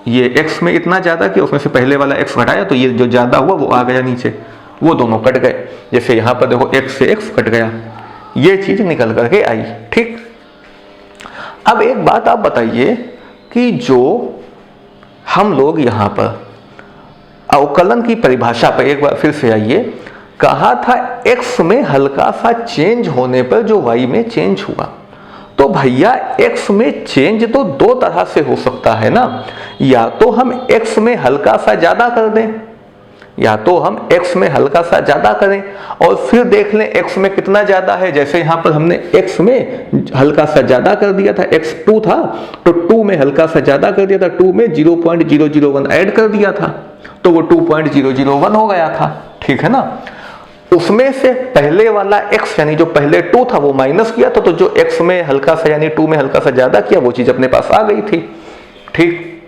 ये x में इतना ज्यादा कि उसमें से पहले वाला x घटाया तो ये जो ज्यादा हुआ वो आ गया नीचे, वो दोनों कट गए। जैसे यहाँ पर देखो x से x कट गया, ये चीज निकल करके आई। ठीक। अब एक बात आप बताइए कि जो हम लोग यहाँ पर अवकलन की परिभाषा पर एक बार फिर से आइए, कहा था x में हल्का सा चेंज होने पर जो y में चेंज हुआ, तो भैया x में चेंज तो दो तरह से हो सकता है ना। या तो हम x में हल्का सा ज्यादा कर दें, या तो हम x में हल्का सा ज्यादा करें और फिर देख लें x में कितना ज्यादा है। जैसे यहां पर हमने x में हल्का सा ज्यादा कर दिया था, x 2 था तो 2 में हल्का सा ज्यादा कर दिया था, 2 में 0.001 ऐड कर दिया था तो वो 2.001 हो गया था। ठीक है ना। उसमें से पहले वाला x यानी जो पहले 2 था वो माइनस किया था, तो जो x में हल्का सा यानी 2 में हल्का सा ज्यादा किया वो चीज अपने पास आ गई थी। ठीक।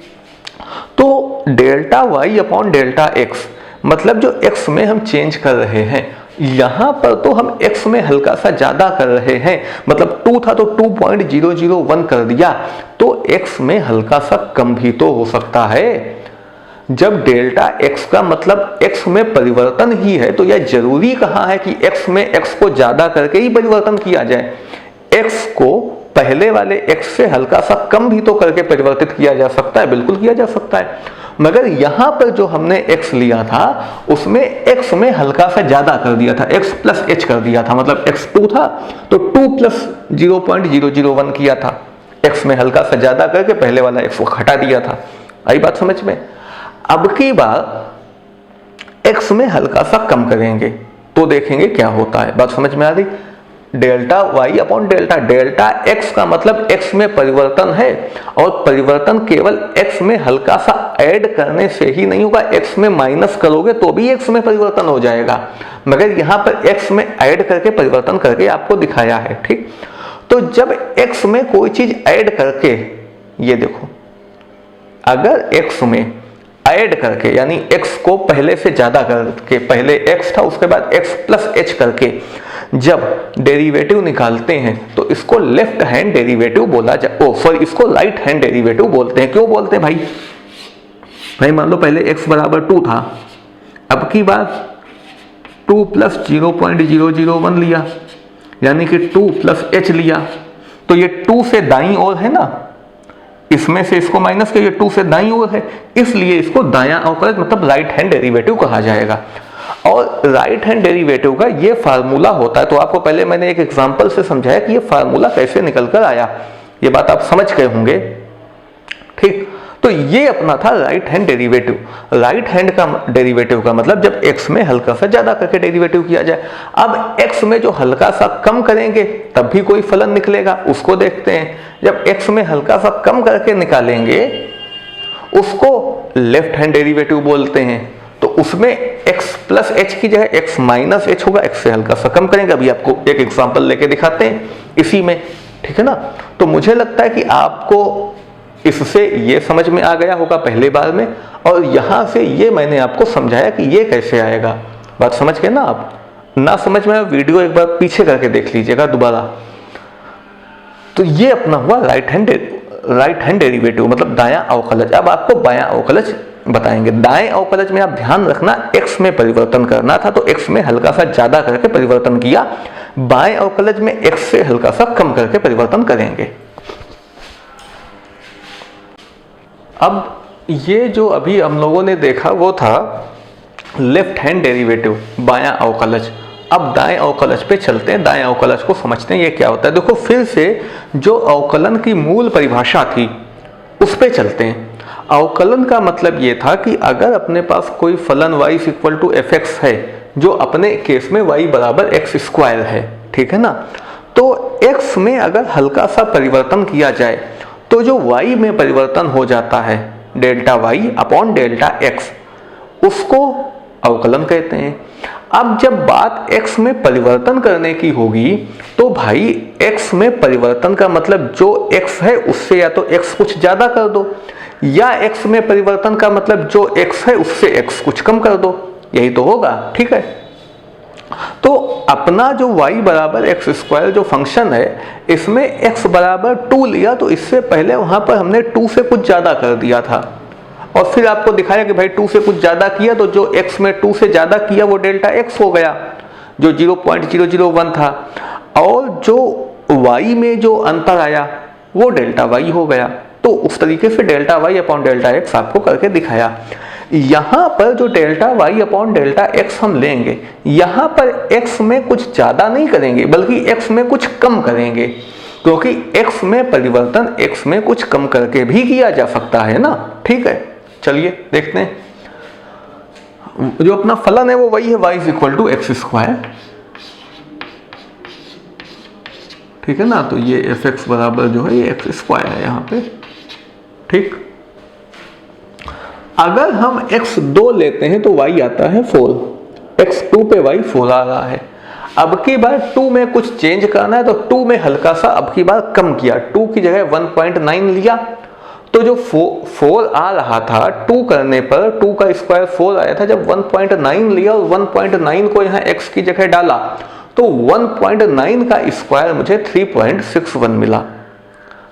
तो delta y upon delta x, मतलब जो x में हम चेंज कर रहे हैं यहां पर तो हम x में हल्का सा ज्यादा कर रहे हैं, मतलब 2 था तो 2.001 कर दिया, तो x में हल्का सा कम भी तो हो सकता है। जब डेल्टा x का मतलब x में परिवर्तन ही है, तो यह जरूरी कहां है कि x में x को ज्यादा करके ही परिवर्तन किया जाए। x को पहले वाले x से हल्का सा कम भी तो करके परिवर्तित किया जा सकता है, बिल्कुल किया जा सकता है। मगर यहां पर जो हमने x लिया था उसमें x में हल्का सा ज्यादा कर दिया था, x प्लस h कर दिया था, मतलब x 2 था तो 2 प्लस 0.001 किया था, x में हल्का सा ज्यादा करके पहले वाला x को हटा दिया था। आई बात समझ में? अब की बार x में हल्का सा कम करेंगे तो देखेंगे क्या होता है। बात समझ में आ रही? Delta y upon delta, delta x का मतलब x में परिवर्तन है, और परिवर्तन केवल x में हल्का सा ऐड करने से ही नहीं होगा, x में माइनस करोगे तो भी x में परिवर्तन हो जाएगा, मगर यहां पर x में ऐड करके परिवर्तन करके आपको दिखाया है। ठीक, तो जब x में कोई चीज ऐड करके, ये देखो, अगर x में ऐड करके यानी x को पहले से ज्यादा करके, पहले x था उसके बाद x प्लस h करके जब डेरिवेटिव निकालते हैं तो इसको लेफ्ट हैंड डेरिवेटिव बोला इसको राइट हैंड डेरिवेटिव बोलते हैं। क्यों बोलते हैं भाई? मान लो पहले x बराबर 2 था, अब की बात 2 प्लस 0.001 लिया, यानी कि 2 प्लस h लिया, तो ये 2 से दाईं ओर है ना, इसमें से इसको माइनस कर, ये 2 से दाईं ओर है, इसलिए इसको दायां अवकलज मतलब राइट हैंड डेरिवेटिव कहा जाएगा। और राइट हैंड डेरिवेटिव का ये फार्मूला होता है, तो आपको पहले मैंने एक एग्जांपल से समझाया कि ये फार्मूला कैसे निकल कर आया, ये बात आप समझ गए होंगे। ठीक, तो ये अपना था right hand derivative. Right hand का डेरिवेटिव का मतलब जब x में हल्का सा ज्यादा करके डेरिवेटिव किया जाए। अब x में जो हल्का सा कम करेंगे तब भी कोई फलन निकलेगा, उसको देखते हैं। जब x में हल्का सा कम करके निकालेंगे उसको लेफ्ट हैंड डेरिवेटिव बोलते हैं, तो उसमें x प्लस h की जगह x माइनस h होगा, x से हल्का सा कम करेंगे। अभी आपको एक एग्जांपल लेके दिखाते हैं इसी में, ठीक है ना। तो मुझे लगता है कि आपको इससे ये समझ में आ गया होगा पहले बार में, और यहां से ये मैंने आपको समझाया कि ये कैसे आएगा। बात समझ गए ना आप? ना समझ में वीडियो एक बार पीछे करके देख लीजिएगा दोबारा। तो ये अपना हुआ राइट हैंड डेरिवेटिव मतलब दायां अवकलज। अब आपको बायां अवकलज बताएंगे। दाएं अवकलज में आप ध्यान रखना x में परिवर्तन करना था तो x में हल्का सा ज्यादा करके परिवर्तन किया, बाएं अवकलज में x से हल्का सा कम करके परिवर्तन करेंगे। अब ये जो अभी हम लोगों ने देखा वो था लेफ्ट हैंड डेरिवेटिव, बायां अवकलज। अब दाएं अवकलज पे चलते हैं, दाएं अवकलज को समझते हैं ये क्या होता है। देखो फिर से जो अवकलन की मूल परिभाषा थी उस पे चलते हैं। अवकलन का मतलब ये था कि अगर अपने पास कोई फलन y equal to f x है, जो अपने केस में y बराबर एक्स स्क्वायर है, ठीक है ना, तो x में अगर हल्का सा परिवर्तन किया जाए तो जो y में परिवर्तन हो जाता है delta y upon delta x, उसको अवकलन कहते हैं। अब जब बात x में परिवर्तन करने की होगी तो भाई x में परिवर्तन का मतलब जो x है उससे या तो x कुछ ज्यादा कर दो, या x में परिवर्तन का मतलब जो x है उससे x कुछ कम कर दो, यही तो होगा, ठीक है। तो अपना जो y बराबर एक्स स्क्वायर जो फंक्शन है, इसमें x बराबर 2 लिया तो इससे पहले वहां पर हमने 2 से कुछ ज्यादा कर दिया था, और फिर आपको दिखाया कि भाई 2 से कुछ ज्यादा किया तो जो x में 2 से ज्यादा किया वो डेल्टा x हो गया जो 0.001 था, और जो y में जो अंतर आया वो डेल्टा y हो गया। तो उस तरीके से delta y upon delta x आपको करके दिखाया। यहां पर जो delta y upon delta x हम लेंगे, यहां पर x में कुछ ज्यादा नहीं करेंगे बल्कि x में कुछ कम करेंगे, क्योंकि x में परिवर्तन x में कुछ कम करके भी किया जा सकता है ना, ठीक है। चलिए देखते हैं। जो अपना फलन है वो वही है y equal to x square, ठीक है ना। तो ये एफ एक्स बराबर जो है ये एक्स स्क्वायर है यहाँ पे, ठीक। अगर हम x2 लेते हैं तो y आता है 4, x2 पे y 4 आ रहा है। अब की बार 2 में कुछ चेंज करना है तो 2 में हल्का सा अब की बार कम किया, 2 की जगह 1.9 लिया तो जो 4 आ रहा था 2 करने पर 2 का स्क्वायर 4 आया था। जब 1.9 लिया और 1.9 को यहाँ x की जगह डाला तो 1.9 का स्क्वायर मुझे 3.61 मिला।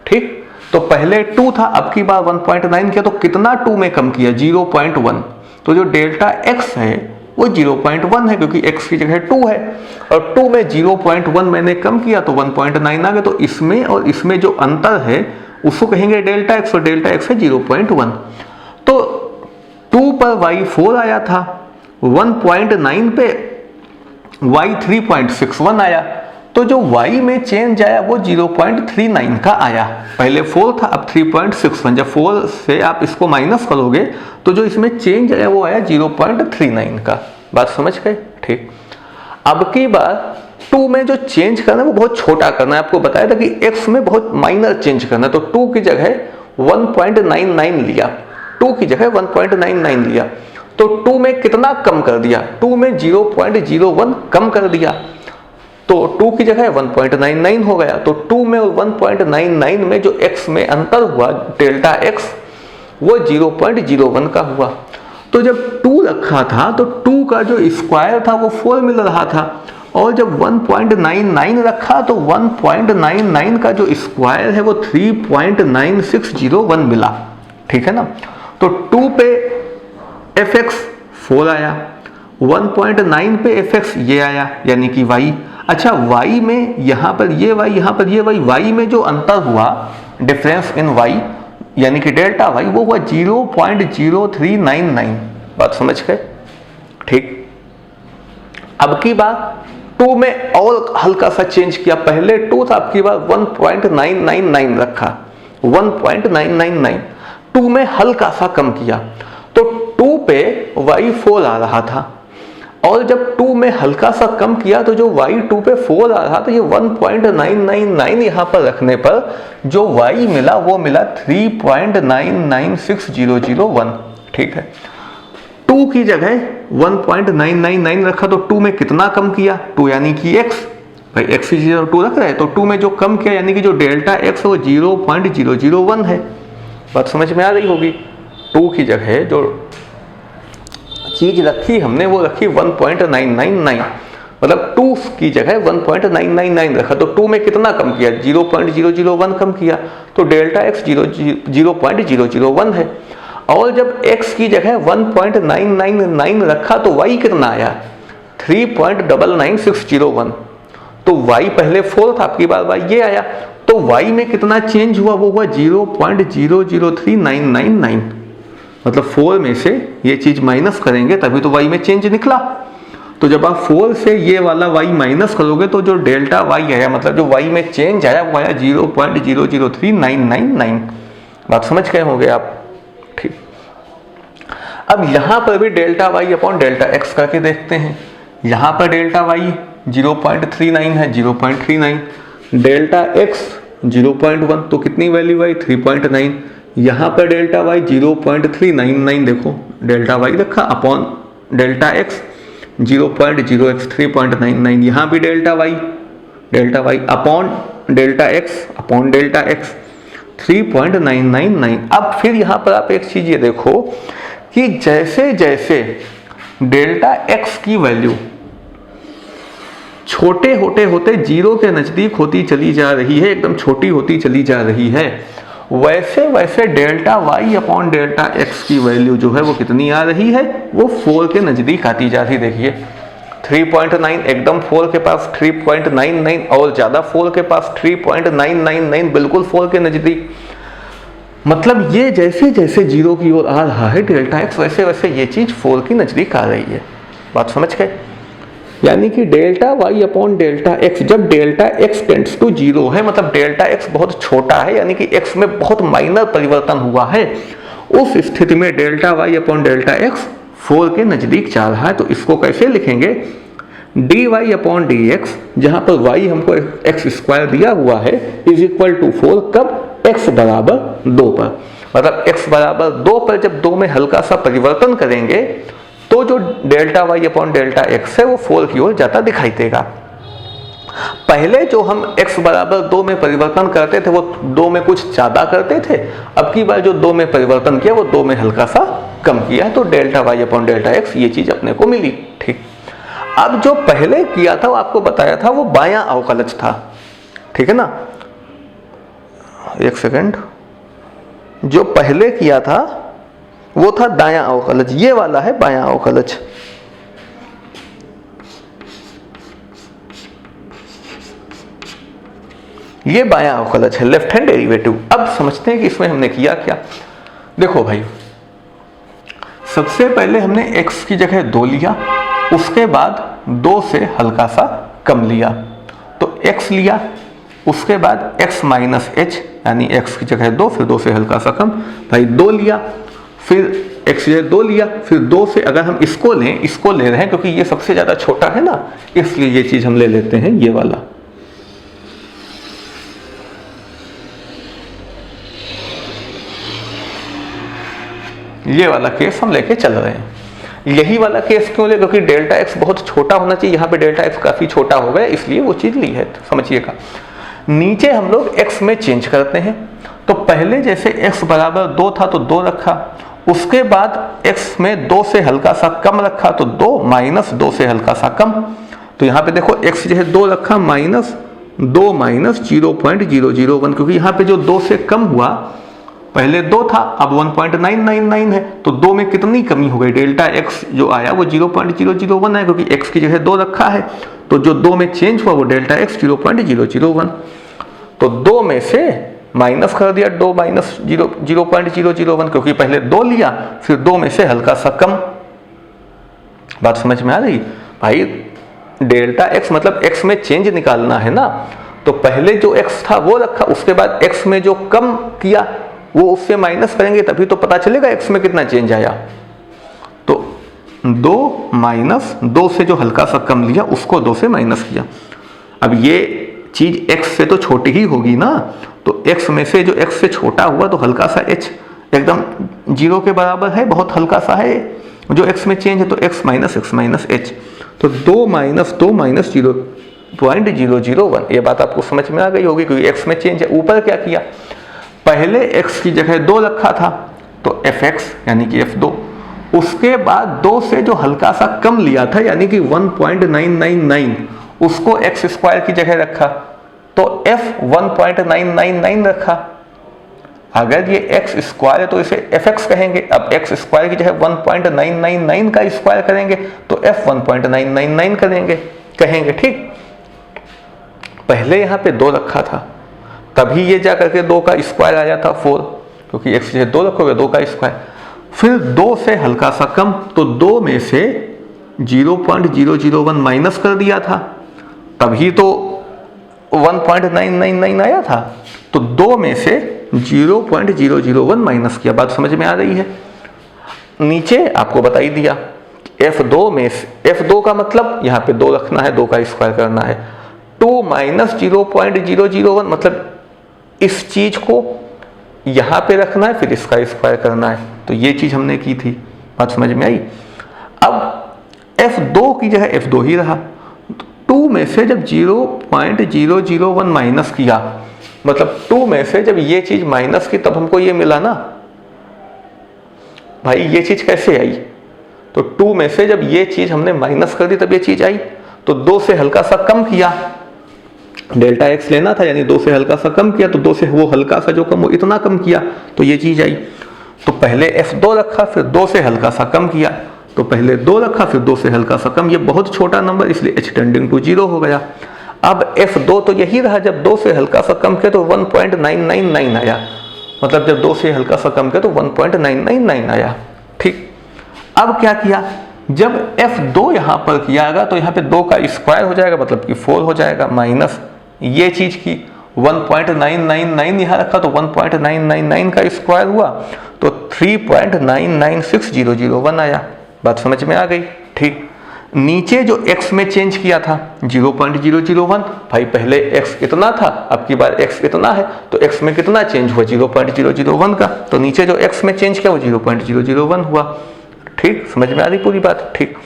ठीक, तो पहले 2 था, अब की बार 1.9 किया तो कितना 2 में कम किया, 0.1। तो जो डेल्टा x है वो 0.1 है क्योंकि x की जगह 2 है, और 2 में 0.1 मैंने कम किया तो 1.9 आ गया। तो इसमें और इसमें जो अंतर है उसको कहेंगे डेल्टा x, और डेल्टा x है 0.1। तो 2 पर y 4 आया था, 1.9 पे y 3.61 आया, तो जो y में चेंज आया वो 0.39 का आया। पहले 4 था, अब 3.61। जब 4 से आप इसको माइनस करोगे तो जो इसमें चेंज आया वो आया 0.39 का। बात समझ गए? ठीक, अब की बार 2 में जो चेंज करना है वो बहुत छोटा करना है। आपको बताया था कि x में बहुत माइनर चेंज करना है, तो 2 की जगह 1.99 लिया, 2 की जगह 1.99 लिया। तो 2 में कितना कम कर दिया, 2 में 0.01 कम कर दिया, तो 2 की जगह 1.99 हो गया। तो 2 में और 1.99 में जो x में अंतर हुआ डेल्टा x वो 0.01 का हुआ। तो जब 2 रखा था तो 2 का जो स्क्वायर था वो 4 मिल रहा था, और जब 1.99 रखा तो 1.99 का जो स्क्वायर है वो 3.9601 मिला। ठीक है ना? तो 2 पे fx 4 आया, 1.9 पे fx ये आया यानी कि y। अच्छा, y में यहाँ पर ये y, यहाँ पर ये y में जो अंतर हुआ डिफरेंस इन y यानी कि डेल्टा y वो हुआ 0.0399। बात समझ गए? ठीक, अब की बार 2 में और हल्का सा चेंज किया, पहले 2 था, अब की बार 1.999 रखा, 1.999। 2 में हल्का सा कम किया तो 2 पे y 4 आ रहा था, और जब 2 में हल्का सा कम किया तो जो y 2 पे 4 आ रहा था ये 1.999 यहाँ पर रखने पर जो y मिला वो मिला 3.996001। ठीक है, 2 की जगह 1.999 रखा तो 2 में कितना कम किया, 2 यानी कि x, भाई x की जगह 2 रख रहे हैं तो 2 में जो कम किया यानी कि जो डेल्टा x वो 0.001 है। बात समझ में आ रही होगी? 2 की जगह जो चीज रखी हमने वो रखी 1.999, मतलब 2 की जगह 1.999 रखा तो 2 में कितना कम किया, 0.001 कम किया, तो डेल्टा x 0.001 है। और जब x की जगह 1.999 रखा तो y कितना आया, 3.99601। तो y पहले 4 था, आपकी बार y ये आया, तो y में कितना चेंज हुआ, वो हुआ 0.003999। मतलब 4 में से ये चीज माइनस करेंगे तभी तो y में चेंज निकला। तो जब आप 4 से ये वाला y माइनस करोगे तो जो डेल्टा y आया, मतलब जो y में चेंज आया वो आया 0.003999। बात समझ गए होंगे आप? ठीक, अब यहां पर भी delta y upon delta x करके देखते हैं। यहां पर डेल्टा y 0.39 है, 0.39, डेल्टा x 0.1 तो कितनी वैल्यू आई, 3.9। यहाँ पर डेल्टा y 0.399, देखो डेल्टा y रखा अपॉन डेल्टा x 0.0x 3.99। यहाँ भी delta y upon delta x 3.999। अब फिर यहाँ पर आप एक चीज ये देखो कि जैसे जैसे डेल्टा x की वैल्यू छोटे होते जीरो के नजदीक होती चली जा रही है, एकदम छोटी होती चली जा रही है, वैसे वैसे delta y upon delta x की वैल्यू जो है वो कितनी आ रही है, वो 4 के नजदीक आती जा रही। देखिए 3.9 एकदम 4 के पास, 3.99 और ज्यादा 4 के पास, 3.999 बिल्कुल 4 के नजदीक। मतलब ये जैसे जैसे जीरो की ओर आ रहा है डेल्टा x, वैसे वैसे ये चीज 4 की नजदीक आ रही है। बात समझ गए? यानी कि delta y upon delta x, जब delta x tends to zero है, मतलब डेल्टा x बहुत छोटा है, यानी कि x में बहुत माइनर परिवर्तन हुआ है, उस स्थिति में delta y upon delta x 4 के नजदीक जा रहा है। तो इसको कैसे लिखेंगे, dy अपॉन dx, जहां पर y हमको x स्क्वायर दिया हुआ है, इज इक्वल टू 4, कब, x बराबर 2 पर। मतलब x बराबर 2 पर जब 2 में हल्का सा परिवर्तन करेंगे तो जो delta y upon delta x है वो 4 की ओर जाता दिखाई देगा। पहले जो हम x बराबर 2 में परिवर्तन करते थे वो 2 में कुछ ज़्यादा करते थे, अब की बार जो 2 में परिवर्तन किया वो 2 में हल्का सा कम किया, तो delta y upon delta x ये चीज़ अपने को मिली। ठीक, अब जो पहले किया था वो आपको बताया था वो बायां अवकलज था, ठीक है ना। एक सेकंड, जो पहले किया था वो था दायां अवकलज, ये वाला है बायां अवकलज। ये बायां अवकलज है, लेफ्ट हैंड डेरिवेटिव। अब समझते हैं कि इसमें हमने किया क्या। देखो भाई, सबसे पहले हमने x की जगह 2 लिया, उसके बाद 2 से हल्का सा कम लिया, तो x लिया, उसके बाद x माइनस h यानी x की जगह 2 फिर 2 से हल्का सा कम, भाई 2 लिया, फिर x की जगह 2 लिया, फिर 2 से अगर हम इसको लें, इसको ले रहे हैं क्योंकि ये सबसे ज़्यादा छोटा है ना, इसलिए ये चीज़ हम ले लेते हैं ये वाला। ये वाला केस हम लेके चल रहे हैं। यही वाला केस क्यों ले, क्योंकि डेल्टा एक्स बहुत छोटा होना चाहिए, यहाँ पे डेल्टा एक्स काफ़ी छोटा हो गया इसलिए वो चीज़ ली है। तो समझिएगा, नीचे हम लोग x में चेंज करते हैं, तो पहले जैसे x बराबर 2 था तो 2 रखा, उसके बाद x में 2 से हल्का सा कम रखा तो 2 माइनस 2 से हल्का सा कम, तो यहाँ पे देखो x जो है 2 रखा माइनस 2 माइनस 0.001, क्योंकि यहाँ पे जो 2 से कम हुआ, पहले 2 था अब 1.999 है, तो 2 में कितनी कमी हो गई, डेल्टा x जो आया वो 0.001 है, क्योंकि x की जगह 2 रखा है, तो जो 2 में चेंज हुआ वो डेल्टा x 0.001, तो 2 में से माइनस कर दिया 2 माइनस 0.001, क्योंकि पहले 2 लिया फिर 2 में से हल्का सा कम। बात समझ में आ रही भाई, डेल्टा x मतलब x में चेंज निकालना है ना, तो पहले जो x था वो रखा, उसके बाद x में जो कम किया वो उससे माइनस करेंगे तभी तो पता चलेगा x में कितना चेंज आया। तो 2 माइनस 2 से जो हल्का सा कम लिया उसको 2 से माइनस किया। अब ये चीज x से तो छोटी ही होगी ना, तो x में से जो x से छोटा हुआ तो हल्का सा h एकदम 0 के बराबर है, बहुत हल्का सा है जो x में चेंज है, तो x माइनस h, तो 2 माइनस 2 माइनस 0.001। ये बात आपको समझ में आ गई होगी, क्योंकि x में चेंज है। ऊपर क्या किया, पहले x की जगह 2 रखा था तो fx यानी कि f2, उसके बाद 2 से जो हल्का सा कम लिया था यानी कि 1.999 उसको x स्क्वायर की जगह रखा, तो f 1.999 रखा। अगर ये x स्क्वायर है तो इसे fx कहेंगे, अब x स्क्वायर की जगह 1.999 का स्क्वायर करेंगे तो f 1.999 कहेंगे। ठीक, पहले यहाँ पे 2 रखा था तभी ये जा करके 2 का स्क्वायर आया था 4, क्योंकि x की जगह 2 रखोगे 2 का स्क्वायर, फिर 2 से हल्का सा कम, तो 2 में से 0.001 माइनस कर दिया था तभी तो 1.999 आया था, तो 2 में से 0.001 माइनस किया। बात समझ में आ रही है। नीचे आपको बता ही दिया f2 में f2 का मतलब यहाँ पे 2 रखना है, 2 का स्क्वायर करना है, 2 माइनस 0.001 मतलब इस चीज को यहां पे रखना है फिर इसका स्क्वायर करना है, तो ये चीज हमने की थी। बात समझ में आई। अब f2 की जगह f2 ही रहा, 2 में से जब 0.001 माइनस किया, मतलब 2 में से जब ये चीज माइनस की तब हमको ये मिला ना भाई। ये चीज कैसे आई, तो 2 में से जब ये चीज हमने माइनस कर दी तब ये चीज आई, तो 2 से हल्का सा कम किया, डेल्टा x लेना था यानी 2 से हल्का सा कम किया, तो 2 से वो हल्का सा जो कम वो इतना कम किया, तो ये चीज आई। तो पहले f2 रखा फिर 2 से हल्का सा कम किया, तो पहले 2 रखा फिर 2 से हल्का सा कम, ये बहुत छोटा नंबर इसलिए h टेंडिंग टू 0 हो गया। अब f2 तो यही रहा, जब 2 से हल्का सा कम किया तो 1.999 आया, मतलब जब 2 से हल्का सा कम किया तो 1.999 आया। ठीक, अब क्या किया, जब f2 यहां पर कियागा तो यहाँ पे 2 का स्क्वायर हो जाएगा मतलब कि 4 हो जाएगा, माइनस ये चीज की 1.999 यहां रखा तो 1.999 का स्क्वायर हुआ तो 3.996001 आया। बात समझ में आ गई। ठीक, नीचे जो x में चेंज किया था 0.001, भाई पहले x इतना था अब की बार x इतना है, तो x में कितना चेंज हुआ 0.001 का, तो नीचे जो x में चेंज किया वो 0.001 हुआ। ठीक, समझ में आ रही पूरी बात। ठीक,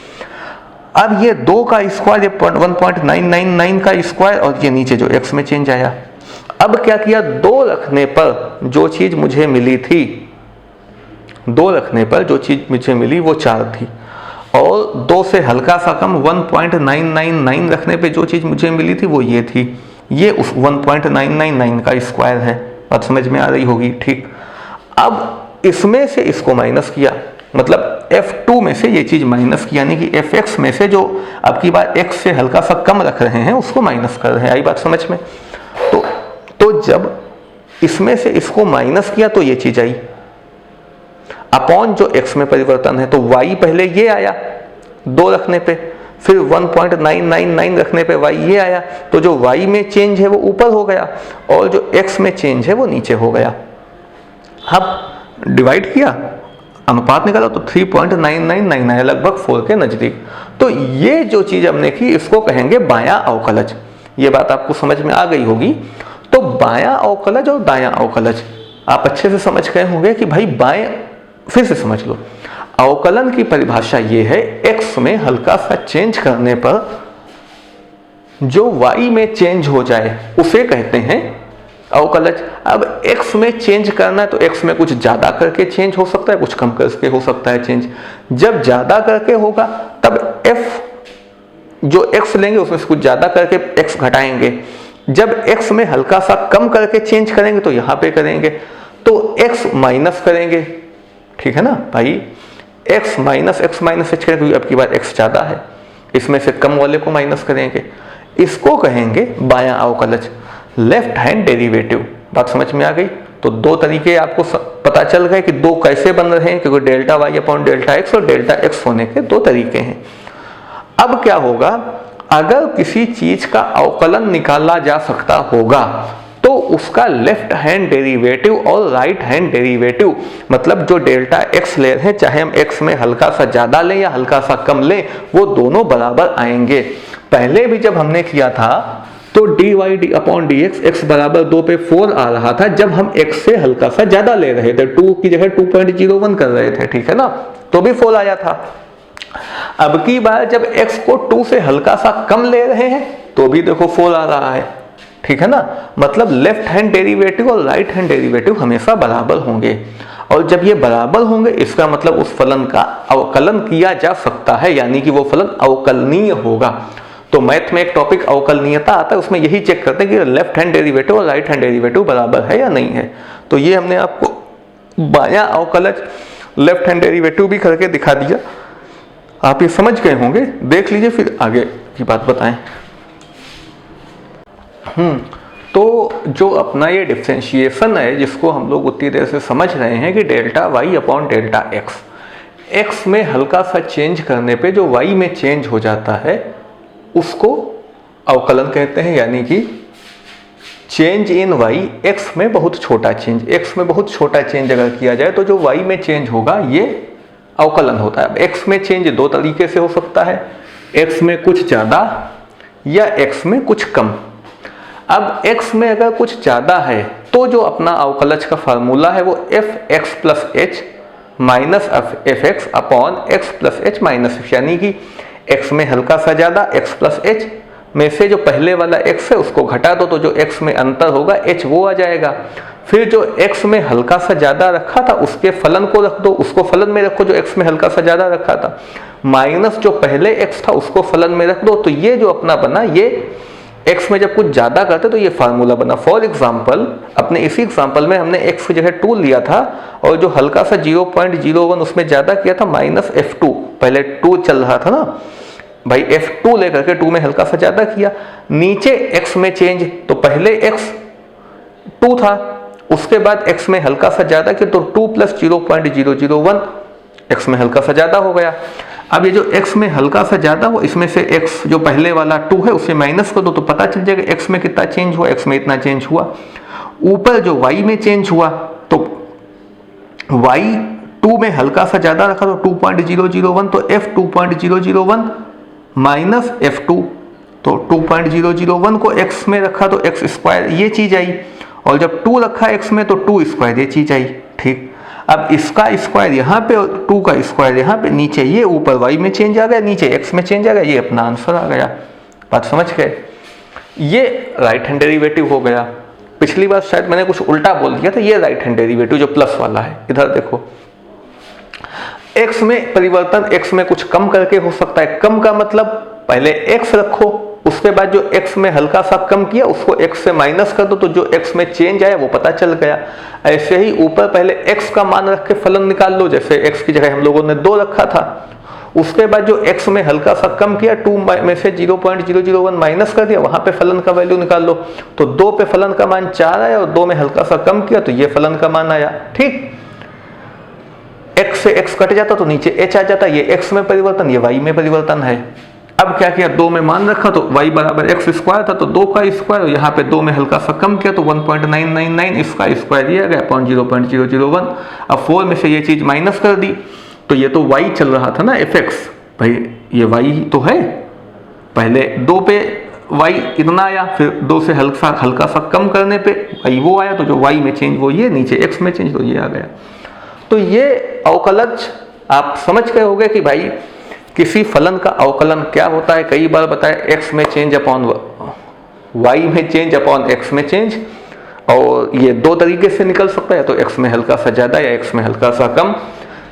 अब ये 2 का स्क्वायर, ये 1.999 का स्क्वायर, और ये नीचे जो x में चेंज आया। अब क्या किया, 2 रखने पर जो चीज मुझे मिली थी, 2 रखने पर जो चीज मुझे मिली वो 4 थी, और 2 से हल्का सा कम 1.999 रखने पे जो चीज मुझे मिली थी वो ये थी। ये उस 1.999 का स्क्वायर है। बात समझ में आ रही होगी, ठीक। अब इसमें से इसको माइनस किया, मतलब f2 में से ये चीज माइनस की, यानी कि fx में से जो आपकी बात x से हल्का सा कम रख रहे हैं उसको माइनस कर रहे हैं। आई बात समझ में? तो जब इसमें से इसको माइनस किया तो ये चीज आई, अपॉन जो x में परिवर्तन है, तो y पहले ये आया 2 रखने पे, फिर 1.999 रखने पे y ये आया, तो जो y में चेंज है वो ऊपर हो गया और जो x में चेंज है वो नीचे हो गया। अब डिवाइड किया, अनुपात निकाला तो 3.999 आया, लगभग 4 के नजदीक। तो ये जो चीज हमने की इसको कहेंगे बायां अवकलज। ये बात आपको समझ में आ गई होगी। तो बायां अवकलज और दायां अवकलज आप अच्छे से समझ गए होंगे कि भाई बाएं, फिर से समझ लो, अवकलन की परिभाषा ये है, x में हल्का सा चेंज करने पर जो y में चेंज हो जाए उसे कहते हैं अवकलज। अब x में चेंज करना है तो x में कुछ ज्यादा करके चेंज हो सकता है, कुछ कम करके हो सकता है चेंज। जब ज्यादा करके होगा तब f जो x लेंगे उसमें से कुछ ज्यादा करके x घटाएंगे। जब x में हल्का सा कम करके चेंज करेंगे तो यहां पे करेंगे, तो x माइनस करेंगे, ठीक है ना भाई। x माइनस h करेंगे क्योंकि अब की बात x ज्यादा है, इसमें से कम वाले को माइनस करेंगे। इसको कहेंगे बायां अवकलज, लेफ्ट हैंड डेरिवेटिव। बात समझ में आ गई? तो 2 तरीके आपको पता चल गए कि 2 कैसे बन रहे हैं, क्योंकि delta y upon delta x और डेल्टा एक्स होने के 2 तरीके हैं। अब क्या होगा, अगर किसी चीज का अवकलन निकाला जा सकता होगा तो उसका लेफ्ट हैंड डेरिवेटिव और राइट हैंड डेरिवेटिव, मतलब जो डेल्टा एक्स ले रहे हैं, चाहे हम एक्स में हल्का सा ज्यादा लें या हल्का सा कम लें, वो दोनों बराबर आएंगे। पहले भी जब हमने किया था तो dy अपॉन dx x बराबर 2 पे 4 आ रहा था जब हम x से हल्का सा ज्यादा ले रहे थे, 2 की जगह 2.01 कर रहे थे, ठीक है ना, तो भी 4 आया था। अब की बार जब x को 2 से हल्का सा कम ले रहे हैं तो भी देखो 4 आ रहा है, ठीक है ना। मतलब लेफ्ट हैंड डेरिवेटिव और राइट हैंड डेरिवेटिव हमेशा बराबर होंगे, और जब ये बराबर होंगे इसका मतलब उस फलन का अवकलन किया जा सकता है, यानी कि वो फलन अवकलनीय होगा। तो मैथ में एक टॉपिक अवकलनीयता आता है, उसमें यही चेक करते हैं कि लेफ्ट हैंड डेरिवेटिव और राइट हैंड डेरिवेटिव बराबर है या नहीं है। तो ये हमने आपको बायां अवकलज लेफ्ट हैंड डेरिवेटिव भी करके दिखा दिया, आप ये समझ गए होंगे। देख लीजिए फिर आगे की बात बताएं। तो जो अपना ये डिफरेंशिएशन है जिसको हम लोग उतनी देर से समझ रहे हैं कि delta y upon delta x, x में हल्का सा चेंज करने पे जो वाई में चेंज हो जाता है उसको अवकलन कहते हैं, यानी कि चेंज इन वाई, एक्स में बहुत छोटा चेंज, एक्स में बहुत छोटा चेंज अगर किया जाए तो जो वाई में चेंज होगा ये अवकलन होता है। अब एक्स में चेंज 2 तरीके से हो सकता है, एक्स में कुछ ज्यादा या एक्स में कुछ कम। अब x में अगर कुछ ज्यादा है तो जो अपना अवकलज का फार्मूला है वो fx plus h minus fx upon x plus h minus h, यानी कि x में हल्का सा ज्यादा x प्लस h में से जो पहले वाला x है उसको घटा दो तो जो x में अंतर होगा h वो आ जाएगा। फिर जो x में हल्का सा ज्यादा रखा था उसके फलन को रख दो, उसको फलन में रखो जो x में हल्का सा ज्यादा रखा था, माइनस जो पहले x था उसको फलन में रख दो। तो ये जो अपना बना, ये x में जब कुछ ज्यादा करते तो ये फार्मूला बना। फॉर एग्जाम्पल अपने इसी एग्जाम्पल में हमने x की जगह 2 लिया था और जो हल्का सा 0.01 उसमें ज्यादा किया था माइनस f2, पहले 2 चल रहा था ना भाई, f2 लेकर के 2 में हल्का सा ज्यादा किया। नीचे x में चेंज, तो पहले x 2 था, उसके बाद x में हल्का सा ज्यादा किया तो 2 प्लस 0.001 x में हल्का सा ज्यादा हो गया। अब ये जो x में हल्का सा ज्यादा हो, इसमें से x जो पहले वाला 2 है उसे माइनस कर दो तो पता चल जाएगा x में कितना चेंज हुआ, x में इतना चेंज हुआ। ऊपर जो y में चेंज हुआ तो y 2 में हल्का सा ज्यादा रखा तो 2.001, तो f 2.001 माइनस f2, तो 2.001 को x में रखा तो x स्क्वायर ये चीज आई, और जब 2 रखा x में तो 2 स्क्वायर ये चीज आई, ठीक। अब इसका स्क्वायर यहाँ पे और 2 का स्क्वायर यहाँ पे, नीचे ये, ऊपर y में चेंज आ गया, नीचे x में चेंज आ गया, ये अपना आंसर आ गया। बात समझ गए? ये राइट हैंड डेरिवेटिव हो गया। पिछली बार शायद मैंने कुछ उल्टा बोल दिया था, ये राइट हैंड डेरिवेटिव जो प्लस वाला है। इधर देखो, x में परिवर्तन, x में कुछ कम करके हो सकता है। कम का मतलब पहले x रखो, उसके बाद जो x में हल्का सा कम किया उसको x से माइनस कर दो, तो जो x में चेंज आया वो पता चल गया। ऐसे ही ऊपर पहले x का मान रख के फलन निकाल लो, जैसे x की जगह हम लोगों ने 2 रखा था, उसके बाद जो x में हल्का सा कम किया, 2 में से 0.001 माइनस कर दिया, वहां पे फलन का वैल्यू निकाल लो। तो 2 पे फलन का मान 4 आया और 2 में हल्का सा कम किया तो ये फलन का मान आया। ठीक, x से x कट जाता तो नीचे h आ जाता, ये x में परिवर्तन, ये y में परिवर्तन है। अब क्या किया, 2 में मान रखा तो y बराबर x स्क्वायर था, तो 2 का स्क्वायर, और यहाँ पे 2 में हल्का सा कम किया तो 1.999, इसका स्क्वायर ये आ गया अपॉन 0.001। अब 4 में से ये चीज माइनस कर दी तो ये तो y चल रहा था ना, fx, भाई ये y तो है। पहले 2 पे y इतना आया, फिर 2 से हल्का सा कम करने पे y वो आया, तो जो y में चेंज वो ये, नीचे x में चेंज तो ये आ गया। तो ये अवकलज आप समझ गए होंगे कि भाई किसी फलन का अवकलन क्या होता है। कई बार बताया, x में चेंज अपॉन y में चेंज अपॉन x में चेंज, और ये 2 तरीके से निकल सकता है, तो x में हल्का सा ज़्यादा या x में हल्का सा कम।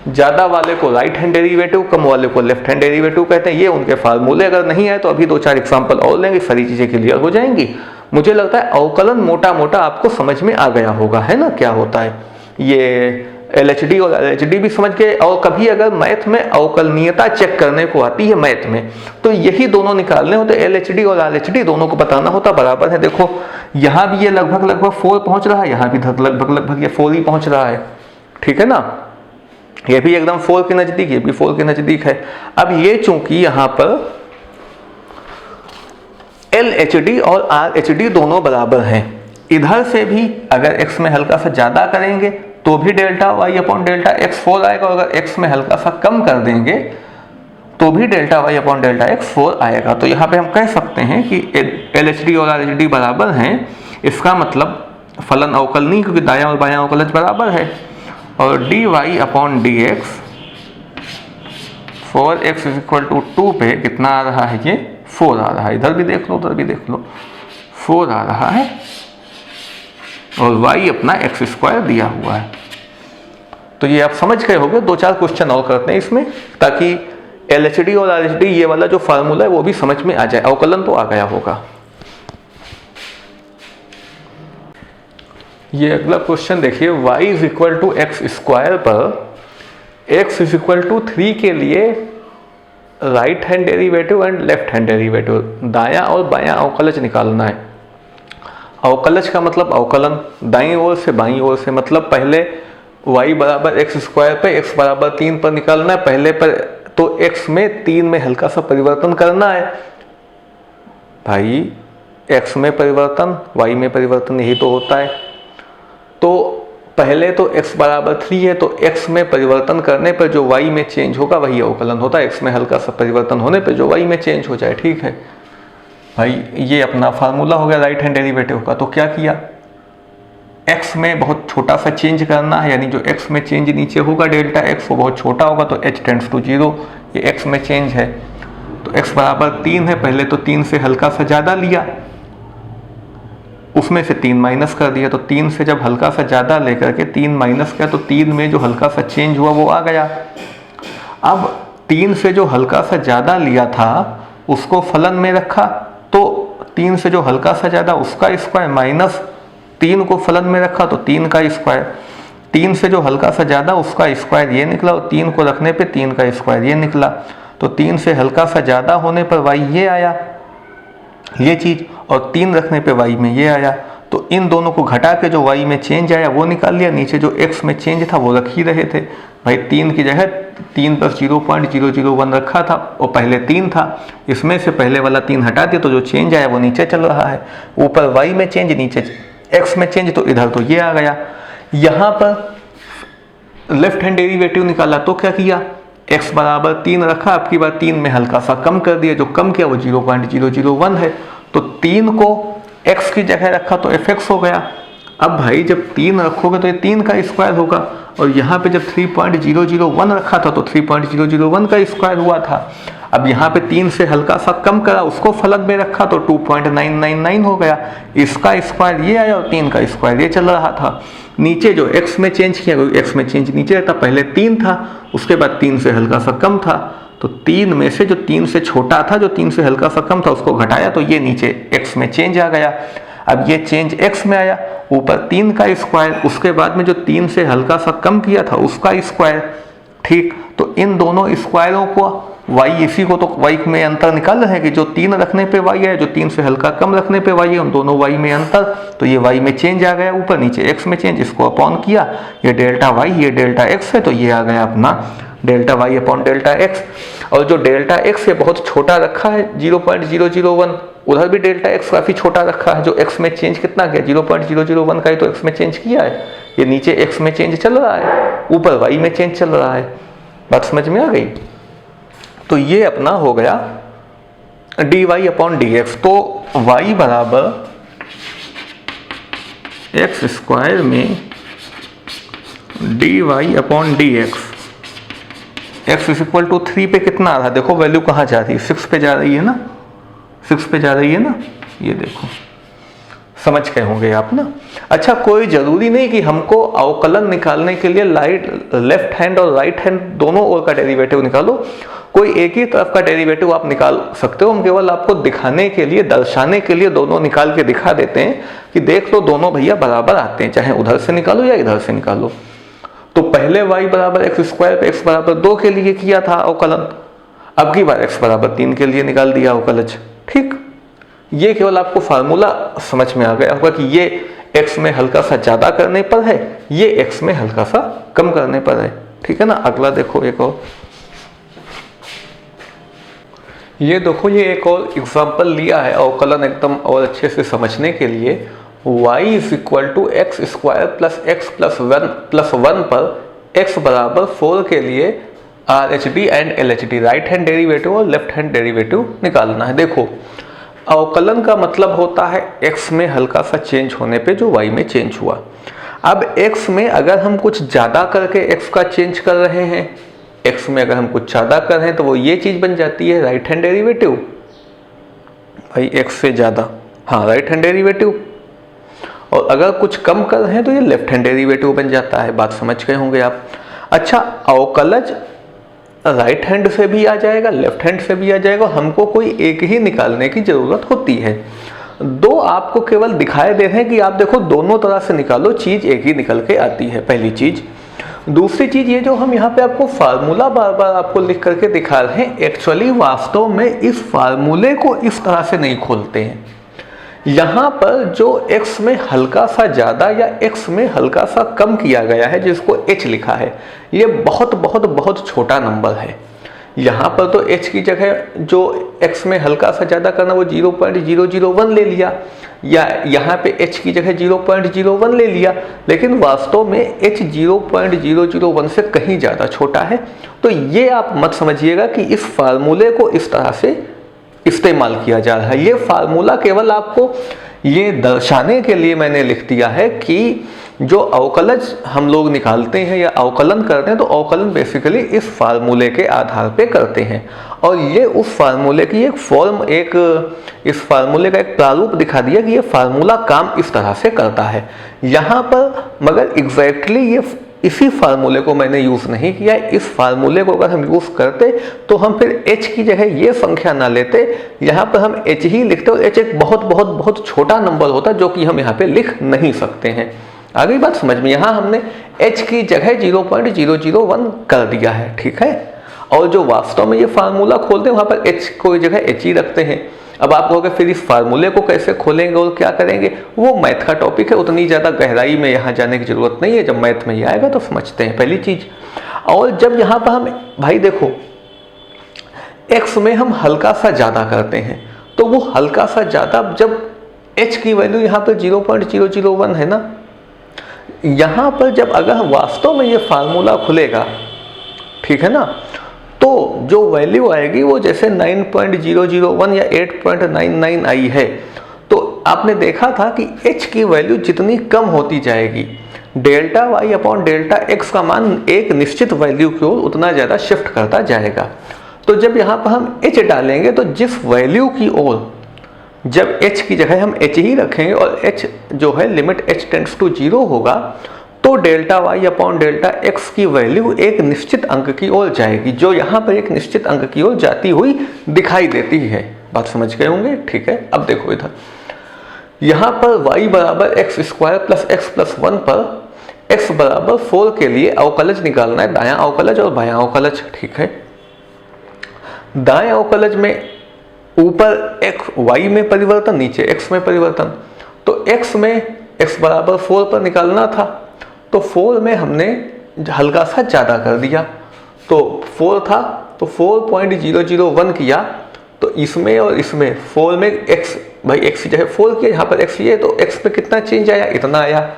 ज़्यादा वाले को राइट हैंड डेरिवेटिव, कम वाले को लेफ्ट हैंड डेरिवेटिव कहते हैं। ये उनके फार्मूले। अगर नहीं आए तो अभी 2-4 एग्जाम्पल और लेंगे, सारी चीज़ें क्लियर हो जाएंगी। मुझे लगता है अवकलन मोटा मोटा आपको समझ में आ गया होगा, है ना, क्या होता है ये LHD और LHD भी समझ गए। और कभी अगर मैथ में अवकलनीयता चेक करने को आती है मैथ में, तो यही दोनों निकालने होते, LHD और LHD दोनों को बताना होता बराबर है। देखो यहाँ भी ये लगभग 4 पहुंच रहा है, यहाँ भी लगभग ये 4 ही पहुंच रहा है, ठीक है ना। ये भी एकदम 4 के नजदीक, ये भी 4 के नजदीक है। अब ये चूंकि यहाँ पर LHD और RHD दोनों बराबर हैं, इधर से भी अगर x में हल्का सा ज्यादा करेंगे तो भी delta y upon delta x 4 आएगा, और अगर x में हल्का सा कम कर देंगे तो भी delta y upon delta x 4 आएगा। तो यहाँ पे हम कह सकते हैं कि LHD और RHD बराबर हैं। इसका मतलब फलन अवकलनीय, क्योंकि दायां और बायां अवकलज बराबर है। और dy अपॉन dx 4x = 2 पे कितना आ रहा है, ये 4 आ रहा है। इधर भी देख लो, उधर भी देख लो, 4 आ रहा है, और y अपना x² दिया हुआ है। तो ये आप समझ गए होंगे। 2-4 क्वेश्चन और करते हैं इसमें, ताकि LHD और RHD ये वाला जो फार्मूला है वो भी समझ में आ जाए। अवकलन तो आ गया होगा। ये अगला क्वेश्चन देखिए, y = x² पर x = 3 के लिए right hand derivative and left hand derivative, दायां और बायां अवकलज निकालना है। अवकलज का मतलब अवकलन, दाईं ओर से बाईं ओर से, मतलब पहले y बराबर x² पे x बराबर 3 पर निकालना है। पहले पर तो x में 3 में हल्का सा परिवर्तन करना है भाई, x में परिवर्तन y में परिवर्तन, यही तो होता है। तो पहले तो x बराबर 3 है, तो x में परिवर्तन करने पर जो y में चेंज होगा वही अवकलन होता है। x में हल्का सा परिवर्तन होने पर जो y में चेंज हो जाए, ठीक है भाई। ये अपना फार्मूला हो गया राइट हैंड डेरिवेटिव का। तो क्या किया, x में बहुत छोटा सा चेंज करना है, यानी जो x में चेंज नीचे होगा डेल्टा x वो बहुत छोटा होगा, तो h टेंड्स टू 0, ये x में चेंज है। तो x बराबर 3 है, पहले तो 3 से हल्का सा ज़्यादा लिया, उसमें से 3 माइनस कर दिया। तो 3 से जब हल्का सा ज़्यादा लेकर के 3 माइनस किया तो 3 में जो हल्का सा चेंज हुआ वो आ गया। अब 3 से जो हल्का सा ज़्यादा लिया था उसको फलन में रखा, तो 3 से जो हल्का सा ज़्यादा उसका स्क्वायर माइनस 3 को फलन में रखा तो 3 का स्क्वायर। 3 से जो हल्का सा ज़्यादा उसका स्क्वायर ये निकला, और 3 को रखने पे 3 का स्क्वायर ये निकला। तो 3 से हल्का सा ज़्यादा होने पर y ये आया, ये चीज़, और 3 रखने पे y में ये आया। तो इन दोनों को घटा के जो y में चेंज आया वो निकाल लिया, नीचे जो x में चेंज था वो रख ही रहे थे भाई। 3 की जगह 3 + 0.001 रखा था, वो पहले 3 था, इसमें से पहले वाला 3 हटा दिया तो जो चेंज आया वो नीचे चल रहा है। ऊपर y में चेंज, नीचे x में चेंज, तो इधर तो ये आ गया। यहाँ पर लेफ्ट हैंड डेरिवेटिव निकाला तो क्या किया, x बराबर 3 रखा, आपकी बार 3 में हल्का सा कम कर दिया, जो कम किया वो 0.001 है। तो 3 को x की जगह रखा तो fx हो गया। अब भाई जब 3 रखोगे तो ये 3 का स्क्वायर होगा, और यहाँ पे जब 3.001 रखा था तो 3.001 का स्क्वायर हुआ था। अब यहाँ पे 3 से हल्का सा कम करा, उसको फलक में रखा तो 2.999 हो गया। इसका स्क्वायर ये आया और 3 का स्क्वायर ये चल रहा था। नीचे जो x में चेंज किया, x में चेंज नीचे रहता, पहले 3 था, उसके बाद 3 से हल्का सा कम था, तो 3 में से जो 3 से छोटा था, जो 3 से हल्का सा कम था, उसको घटाया तो ये नीचे x में चेंज आ गया। अब ये चेंज x में आया, ऊपर 3 का स्क्वायर, उसके बाद में जो 3 से हल्का सा कम किया था उसका स्क्वायर। ठीक, तो इन दोनों स्क्वायरों को y, इसी को तो y में अंतर निकाल रहे हैं कि जो 3 रखने पे y है, जो 3 से हल्का कम रखने पे y है, उन दोनों y में अंतर, तो ये y में चेंज आ गया, ऊपर नीचे x में चेंज, इसको अपॉन किया, ये डेल्टा y, ये डेल्टा x है, तो ये आ गया अपना delta y upon delta x। और जो डेल्टा x ये बहुत छोटा रखा है 0.001, उधर भी डेल्टा x काफ़ी छोटा रखा है, जो x में चेंज कितना किया 0.001 का ही तो x में चेंज किया है, ये नीचे x में चेंज चल रहा है, ऊपर y में चेंज चल रहा है। बात समझ में आ गई? तो ये अपना हो गया dy अपॉन dx। तो y बराबर एक्स स्क्वायर में dy upon dx, x is equal to 3 पे कितना आ रहा है, देखो वैल्यू कहाँ जा रही है, 6 पे जा रही है ना, 6 पे जा रही है ना, ये देखो, समझ गए होंगे आप ना। अच्छा, कोई जरूरी नहीं कि हमको अवकलन निकालने के लिए लेफ्ट हैंड और राइट हैंड दोनों ओर का डेरिवेटिव निकालो, कोई एक ही तरफ का डेरिवेटिव आप निकाल सकते हो। हम केवल आपको दिखाने के लिए, दर्शाने के लिए दोनों निकाल के दिखा देते हैं कि देख लो दोनों भैया बराबर आते हैं, चाहे उधर से निकालो या इधर से निकालो। तो पहले y बराबर एक्स स्क्वायर पे x बराबर 2 के लिए किया था अवकलन, अब की बार x बराबर 3 के लिए निकाल दिया अवकलज। ठीक, ये केवल आपको फार्मूला समझ में आ गया होगा कि ये x में हल्का सा ज्यादा करने पर है, ये x में हल्का सा कम करने पर है। ठीक है ना। अगला देखो, एक और, ये देखो, ये एक और एग्जाम्पल लिया है अवकलन एकदम और अच्छे से समझने के लिए। y is equal to x square plus x plus 1 पर x बराबर 4 के लिए RHD and LHD, right hand derivative और लेफ्ट हैंड डेरिवेटिव निकालना है। देखो, अवकलन का मतलब होता है x में हल्का सा चेंज होने पे जो y में चेंज हुआ। अब x में अगर हम कुछ ज़्यादा करके x का चेंज कर रहे हैं, x में अगर हम कुछ ज़्यादा कर रहे हैं तो वो ये चीज़ बन जाती है राइट हैंड डेरिवेटिव, भाई x से ज़्यादा, हाँ राइट हैंड डेरिवेटिव, और अगर कुछ कम कर रहे हैं तो ये लेफ्ट हैंड डेरिवेटिव बन जाता है। बात समझ गए होंगे आप। अच्छा, अवकलज राइट हैंड से भी आ जाएगा, लेफ्ट हैंड से भी आ जाएगा, हमको कोई एक ही निकालने की जरूरत होती है। दो आपको केवल दिखाए दे रहे हैं कि आप देखो दोनों तरह से निकालो, चीज एक ही निकल के आती है, पहली चीज। दूसरी चीज, ये जो हम यहाँ पे आपको फार्मूला बार बार आपको लिख करके दिखा रहे हैं, एक्चुअली वास्तव में इस फार्मूले को इस तरह से नहीं खोलते हैं। यहाँ पर जो x में हल्का सा ज़्यादा या x में हल्का सा कम किया गया है, जिसको h लिखा है, ये बहुत बहुत बहुत छोटा नंबर है। यहाँ पर तो h की जगह जो x में हल्का सा ज़्यादा करना वो 0.001 ले लिया, या यहाँ पे h की जगह 0.01 ले लिया, लेकिन वास्तव में h 0.001 से कहीं ज़्यादा छोटा है। तो ये आप मत समझिएगा कि इस फार्मूले को इस तरह से इस्तेमाल किया जा रहा है। ये फार्मूला केवल आपको ये दर्शाने के लिए मैंने लिख दिया है कि जो अवकलज हम लोग निकालते हैं या अवकलन करते हैं, तो अवकलन बेसिकली इस फार्मूले के आधार पे करते हैं। और ये उस फार्मूले की एक फॉर्म, इस फार्मूले का एक प्रारूप दिखा दिया कि ये फार्मूला काम इस तरह से करता है। यहाँ पर मगर एग्जैक्टली ये इसी फार्मूले को मैंने यूज़ नहीं किया। इस फार्मूले को अगर हम यूज़ करते तो हम फिर h की जगह ये संख्या ना लेते, यहाँ पर हम h ही लिखते और h एक बहुत बहुत बहुत छोटा नंबर होता जो कि हम यहाँ पे लिख नहीं सकते हैं। आगे बात समझ में, यहाँ हमने h की जगह 0.001 कर दिया है, ठीक है। और जो वास्तव में ये फार्मूला खोलते हैं वहाँ पर h को जगह h ही रखते हैं। अब आप कहोगे फिर इस फार्मूले को कैसे खोलेंगे और क्या करेंगे, वो मैथ का टॉपिक है, उतनी ज़्यादा गहराई में यहाँ जाने की ज़रूरत नहीं है, जब मैथ में ये आएगा तो समझते हैं पहली चीज़। और जब यहाँ पर हम, भाई देखो, x में हम हल्का सा ज़्यादा करते हैं, तो वो हल्का सा ज़्यादा, जब h की वैल्यू यहाँ पर 0.001 है ना, यहाँ पर जब अगर वास्तव में ये फार्मूला खुलेगा, ठीक है ना, तो जो वैल्यू आएगी वो जैसे 9.001 या 8.99 आई है, तो आपने देखा था कि h की वैल्यू जितनी कम होती जाएगी, delta y upon delta x का मान एक निश्चित वैल्यू की ओर उतना ज़्यादा शिफ्ट करता जाएगा। तो जब यहाँ पर हम h डालेंगे तो जिस वैल्यू की ओर, जब h की जगह हम h ही रखेंगे और h जो है लिमिट h टेंड्स टू 0 होगा, तो delta y upon delta x की वैल्यू एक निश्चित अंक की ओर जाएगी, जो यहाँ पर एक निश्चित अंक की ओर जाती हुई दिखाई देती है। बात समझ गए होंगे, ठीक है। अब देखो इधर, यहाँ पर y बराबर एक्स स्क्वायर प्लस एक्स प्लस 1 पर x बराबर 4 के लिए अवकलज निकालना है, दायां अवकलज और बायां अवकलज, ठीक है। दाएं अवकलज में ऊपर y में परिवर्तन, नीचे x में परिवर्तन। तो x में x बराबर 4 पर निकालना था, तो 4 में हमने हल्का सा ज़्यादा कर दिया, तो 4 था तो 4.001 किया, तो इसमें और इसमें 4 में x, भाई x की जगह 4 किया, यहाँ पर x ये, तो x पे कितना चेंज आया, इतना आया।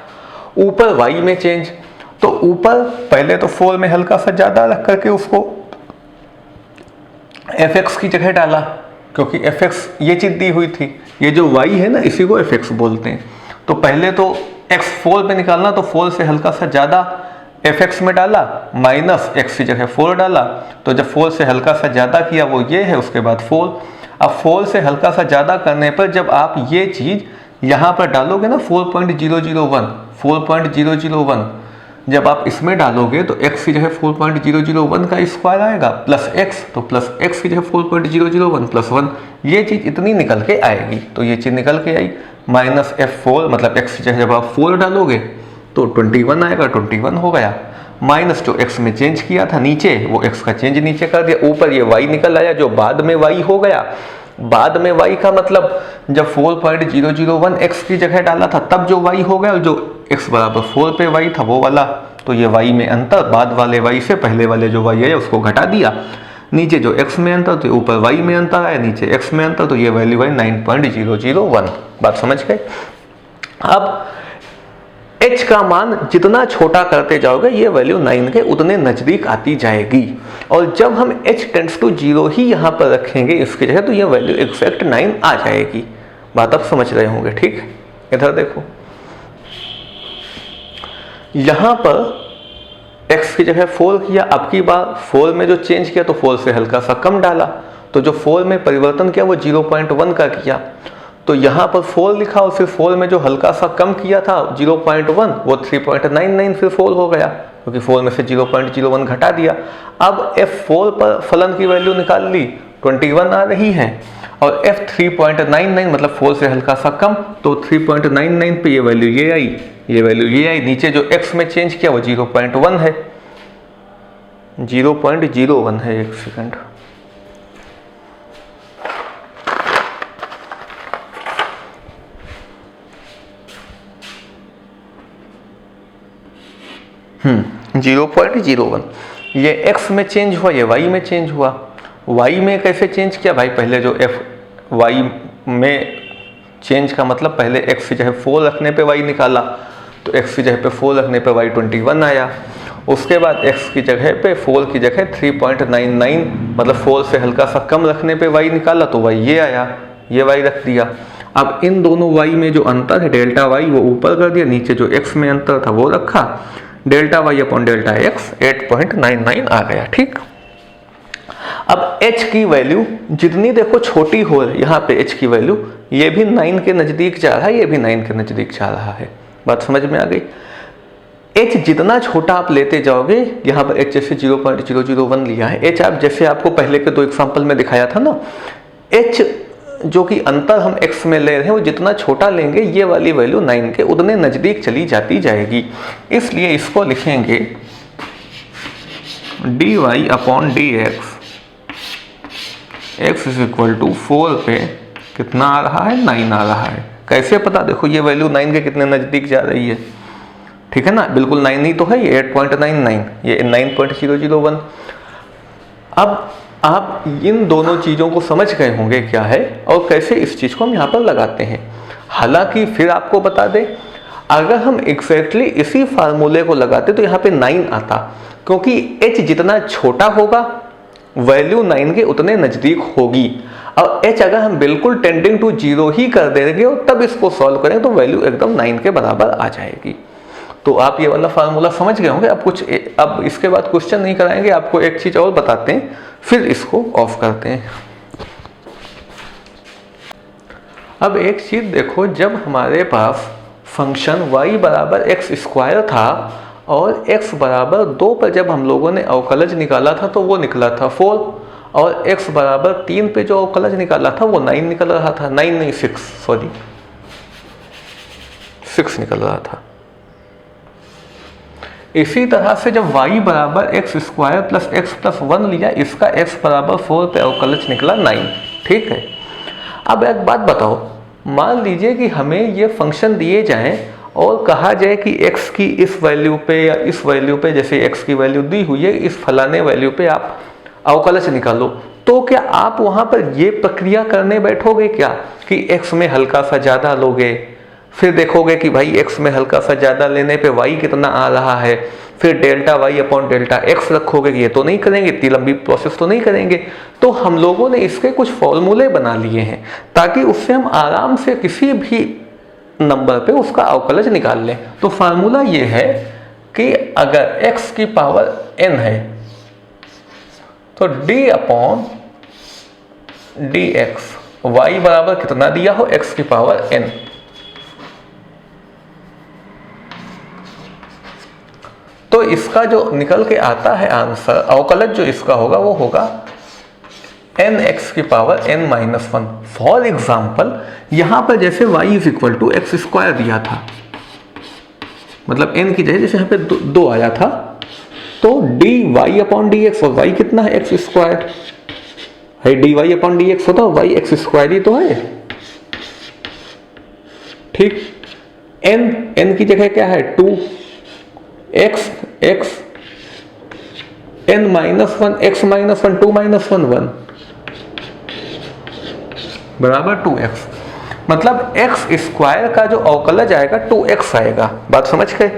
ऊपर y में चेंज, तो ऊपर पहले तो 4 में हल्का सा ज़्यादा रख करके उसको fx की जगह डाला, क्योंकि fx ये चीज़ दी हुई थी, ये जो y है ना इसी को fx बोलते हैं। तो पहले तो x 4 पे निकालना, तो 4 से हल्का सा ज़्यादा fx में डाला, माइनस x की जगह 4 डाला, तो जब 4 से हल्का सा ज़्यादा किया वो ये है, उसके बाद 4। अब 4 से हल्का सा ज़्यादा करने पर जब आप ये चीज़ यहाँ पर डालोगे ना 4.001 जब आप इसमें डालोगे तो x की जगह 4.001 का स्क्वायर आएगा प्लस x, तो प्लस x की जगह 4.001 प्लस 1, ये चीज़ इतनी निकल के आएगी। तो ये चीज़ निकल के आई, माइनस f4 मतलब x की जगह जब आप 4 डालोगे तो 21 आएगा, 21 हो गया, माइनस जो x में चेंज किया था नीचे वो x का चेंज नीचे कर दिया, ऊपर ये y निकल आया जो बाद में y हो गया। बाद में y का मतलब जब 4.001 x की जगह डाला था तब जो y हो गया, और जो x बराबर 4 पे y था वो वाला, तो ये y में अंतर, बाद वाले y से पहले वाले जो y है उसको घटा दिया, नीचे जो x में अंतर तो ऊपर y में अंतर आया, नीचे x में अंतर, तो ये वैल्यू है 9.001। बात समझ गए। अब h का मान जितना छोटा करते जाओगे ये वैल्यू 9 के उतने नज़दीक आती जाएगी, और जब हम h टेंड्स टू 0 ही यहाँ पर रखेंगे इसकी जगह, तो ये वैल्यू एग्जैक्ट 9 आ जाएगी। बात आप समझ रहे होंगे, ठीक। इधर देखो, यहाँ पर x की जगह 4 किया, अब की बार 4 में जो चेंज किया तो 4 से हल्का सा कम डाला, तो जो 4 में परिवर्तन किया वो 0.1 का किया, तो यहाँ पर 4 लिखा और फिर 4 में जो हल्का सा कम किया था 0.1 वो 3.99 फिर 4 हो गया, क्योंकि 4 में से 0.01 घटा दिया। अब f4 पर फलन की वैल्यू निकाल ली, 21 आ रही है, और f 3.99 मतलब 4 से हल्का सा कम, तो 3.99 पे ये वैल्यू ये आई, ये वैल्यू ये आई, नीचे जो x में चेंज किया वो 0.1 है, 0.01 है। एक सेकंड, हम्म, 0.01, ये x में चेंज हुआ, ये y में चेंज हुआ। y में कैसे चेंज किया भाई, पहले जो y में चेंज का मतलब पहले x की जगह 4 रखने पे y निकाला, तो x की जगह पे 4 रखने पे y 21 आया, उसके बाद x की जगह पे 4 की जगह 3.99 मतलब 4 से हल्का सा कम रखने पे y निकाला, तो y ये आया, ये y रख दिया। अब इन दोनों y में जो अंतर है डेल्टा y वो ऊपर कर दिया, नीचे जो x में अंतर था वो रखा, delta y upon delta x 8.99 आ गया, ठीक। अब h की वैल्यू जितनी देखो छोटी हो रही, यहाँ पे h की वैल्यू ये भी 9 के नज़दीक जा रहा है, ये भी 9 के नज़दीक जा रहा है। बात समझ में आ गई। h जितना छोटा आप लेते जाओगे, यहाँ पर h जैसे 0.001 लिया है, h आप जैसे आपको पहले के 2 एग्जाम्पल में दिखाया था ना, h जो कि अंतर हम x में ले रहे हैं वो जितना छोटा लेंगे ये वाली वैल्यू 9 के उतने नज़दीक चली जाती जाएगी। इसलिए इसको लिखेंगे dy upon dx, x is equal to 4 पे कितना आ रहा है, 9 आ रहा है। कैसे पता, देखो ये वैल्यू 9 के कितने नज़दीक जा रही है, ठीक है ना, बिल्कुल 9 ही तो है, ये 8.99, ये 9.001। अब आप इन दोनों चीज़ों को समझ गए होंगे क्या है और कैसे इस चीज़ को हम यहाँ पर लगाते हैं। हालांकि फिर आपको बता दें, अगर हम एग्जैक्टली इसी फार्मूले को लगाते तो यहाँ पे 9 आता, क्योंकि h जितना छोटा होगा वैल्यू 9 के उतने नज़दीक होगी। और h अगर हम बिल्कुल टेंडिंग टू 0 ही कर देंगे और तब इसको सॉल्व करें तो वैल्यू एकदम 9 के बराबर आ जाएगी। तो आप ये वाला फार्मूला समझ गए होंगे। अब इसके बाद क्वेश्चन नहीं कराएंगे, आपको एक चीज और बताते हैं, फिर इसको ऑफ करते हैं। अब एक चीज देखो, जब हमारे पास फंक्शन y बराबर एक्स स्क्वायर था और x बराबर 2 पर जब हम लोगों ने अवकलज निकाला था तो वो निकला था 4, और x बराबर 3 पे जो अवकलज निकाला था वो 9 निकल रहा था, 9 नहीं 6 सॉरी 6 निकल रहा था। इसी तरह से जब y बराबर एक्स स्क्वायर प्लस एक्स प्लस 1 लिया, इसका x बराबर 4 पे अवकलज निकला 9। ठीक है, अब एक बात बताओ, मान लीजिए कि हमें ये फंक्शन दिए जाएं और कहा जाए कि x की इस वैल्यू पे या इस वैल्यू पे, जैसे x की वैल्यू दी हुई है, इस फलाने वैल्यू पे आप अवकलज निकालो, तो क्या आप वहां पर ये प्रक्रिया करने बैठोगे क्या कि x में हल्का सा ज़्यादा लोगे, फिर देखोगे कि भाई x में हल्का सा ज़्यादा लेने पे y कितना आ रहा है, फिर delta y upon delta x रखोगे? ये तो नहीं करेंगे, इतनी लंबी प्रोसेस तो नहीं करेंगे। तो हम लोगों ने इसके कुछ फॉर्मूले बना लिए हैं ताकि उससे हम आराम से किसी भी नंबर पे उसका अवकलज निकाल लें। तो फार्मूला ये है कि अगर x की पावर n है तो d अपॉन dx, y बराबर कितना दिया हो, x की पावर n। तो इसका जो निकल के आता है आंसर, अवकलज जो इसका होगा वो होगा nx की power n minus 1। For example यहां पर जैसे y is equal to x square दिया था, मतलब n की जगह जैसे यहाँ पे 2 आया था, तो dy अपॉन dx, और y कितना है एक्स स्क्वायर है, dy अपॉन dx होता है, y एक्स स्क्वायर ही तो है। ठीक, n की जगह क्या है 2, x n minus 1, x minus 1, 2 minus 1 1 बराबर 2x, मतलब x स्क्वायर का जो अवकलज आएगा 2x आएगा। बात समझ गए?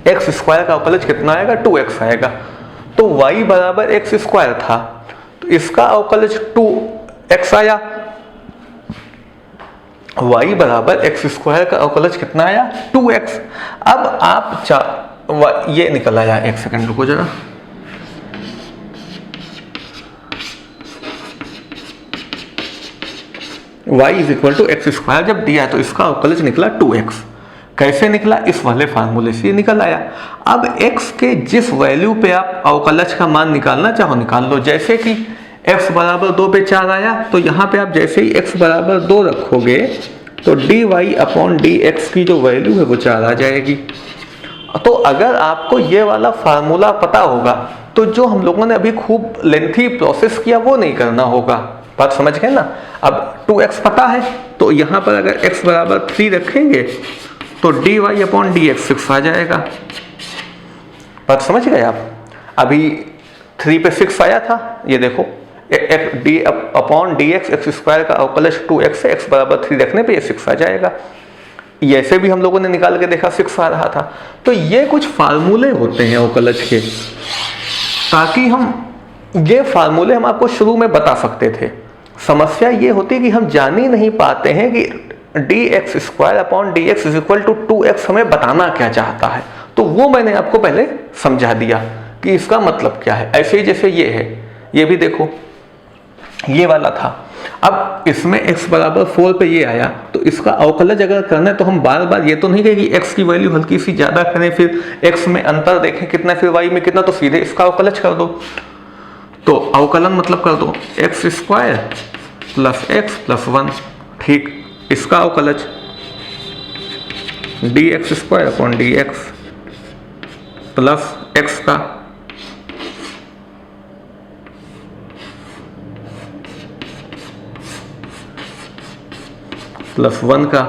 x स्क्वायर का अवकलज कितना आएगा, 2x आएगा। तो y बराबर एक्स स्क्वायर था, तो इसका अवकलज 2x आया। y बराबर एक्स स्क्वायर का अवकलज कितना आया, 2x। अब आप ये निकल आया, एक सेकंड रुको जरा, y is equal to x square जब दिया तो इसका अवकलज निकला 2x। कैसे निकला, इस वाले फार्मूले से निकल आया। अब x के जिस वैल्यू पे आप अवकलज का मान निकालना चाहो निकाल लो। जैसे कि x बराबर 2 पे 4 आया, तो यहाँ पे आप जैसे ही x बराबर 2 रखोगे तो dy अपॉन dx की जो वैल्यू है वो 4 आ जाएगी। तो अगर आपको ये वाला फार्मूला पता होगा तो जो हम लोगों ने अभी खूब लेंथी प्रोसेस किया वो नहीं करना होगा। बात समझ गए ना? अब 2x पता है, तो यहाँ पर अगर x बराबर 3 रखेंगे तो dy अपॉन dx 6 आ जाएगा। बात समझ गए आप? अभी 3 पे 6 आया था, ये देखो d upon dx x square का अवकलज 2x है, x बराबर 3 रखने पे ये 6 आ जाएगा। ऐसे भी हम लोगों ने निकाल के देखा 6 आ रहा था। तो ये कुछ फार्मूले होते हैं अवकलज के, ताकि हम ये फार्मूले हम आपको शुरू में बता सकते थे। समस्या ये होती है कि हम जान ही नहीं पाते हैं कि dx square upon dx is equal to 2x हमें बताना क्या चाहता है। तो वो मैंने आपको पहले समझा दिया कि इसका मतलब क्या है। ऐसे ही जैसे ये है, ये भी देखो ये वाला था। अब इसमें x बराबर 4 पे ये आया, तो इसका अवकलज अगर करना है तो हम बार बार ये तो नहीं कहें कि x की वैल्यू हल्की सी ज़्यादा करें, फिर x में अंतर देखें कितना, फिर y में कितना, तो सीधे इसका अवकलज कर दो। तो अवकलन मतलब कर दो x square plus x plus 1। ठीक, इसका अवकलज D x square upon d x plus x का प्लस 1 का।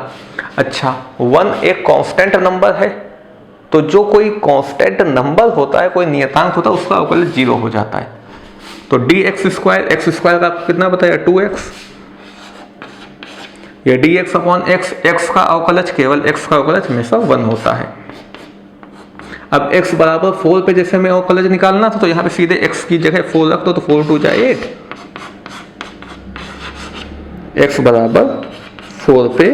अच्छा, 1 एक कांस्टेंट नंबर है, तो जो कोई कांस्टेंट नंबर होता है, कोई नियतांक होता है, उसका अवकलज 0 हो जाता है। तो डी एक्स स्क्वायर का कितना बताया 2x, या डी एक्स अपॉन एक्स का अवकलज केवल x का अवकलज हमेशा 1 होता है। अब x बराबर 4 पे जैसे हमें अवकलज निकालना था, तो यहाँ पे सीधे x की जगह 4 रख दो, तो 4 2 जा 8 x बराबर 4 पे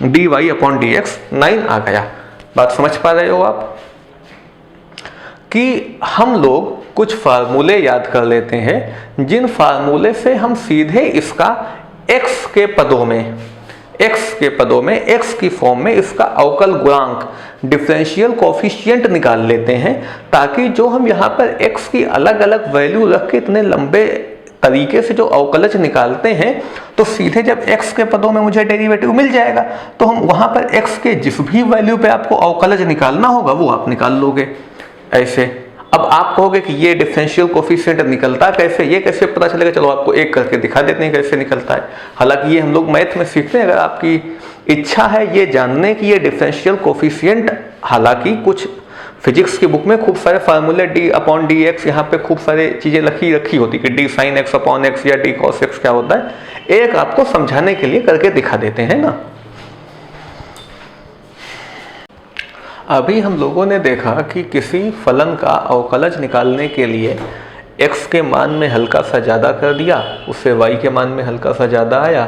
dy अपॉन dx 9 आ गया। बात समझ पा रहे हो आप कि हम लोग कुछ फार्मूले याद कर लेते हैं जिन फार्मूले से हम सीधे इसका x के पदों में x की फॉर्म में इसका अवकल गुणांक डिफरेंशियल कोफिशिएंट निकाल लेते हैं, ताकि जो हम यहाँ पर x की अलग अलग वैल्यू रख के इतने लंबे तरीके से जो अवकलज निकालते हैं तो सीधे जब x के पदों में मुझे डेरिवेटिव मिल जाएगा तो हम वहां पर x के जिस भी वैल्यू पे आपको अवकलज निकालना होगा वो आप निकाल लोगे ऐसे। अब आप कहोगे कि ये डिफरेंशियल कोफिशिएंट निकलता कैसे, ये कैसे पता चलेगा? चलो आपको एक करके दिखा देते हैं कैसे निकलता है। हालांकि ये हम लोग मैथ में सीखते हैं, अगर आपकी इच्छा है ये जानने की ये डिफरेंशियल कोफिशिएंट, हालांकि कुछ फिजिक्स की बुक में खूब सारे फार्मूले d अपॉन डी एक्स, यहाँ पे खूब सारे चीजें रखी होती कि d sine x upon x या d कॉस एक्स क्या होता है, एक आपको समझाने के लिए करके दिखा देते हैं ना। अभी हम लोगों ने देखा कि किसी फलन का अवकलज निकालने के लिए x के मान में हल्का सा ज़्यादा कर दिया, उससे y के मान में हल्का सा ज़्यादा आया,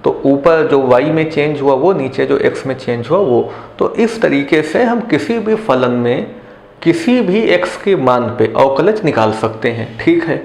तो ऊपर जो y में चेंज हुआ वो, नीचे जो x में चेंज हुआ वो। तो इस तरीके से हम किसी भी फलन में किसी भी x के मान पे अवकलज निकाल सकते हैं, ठीक है।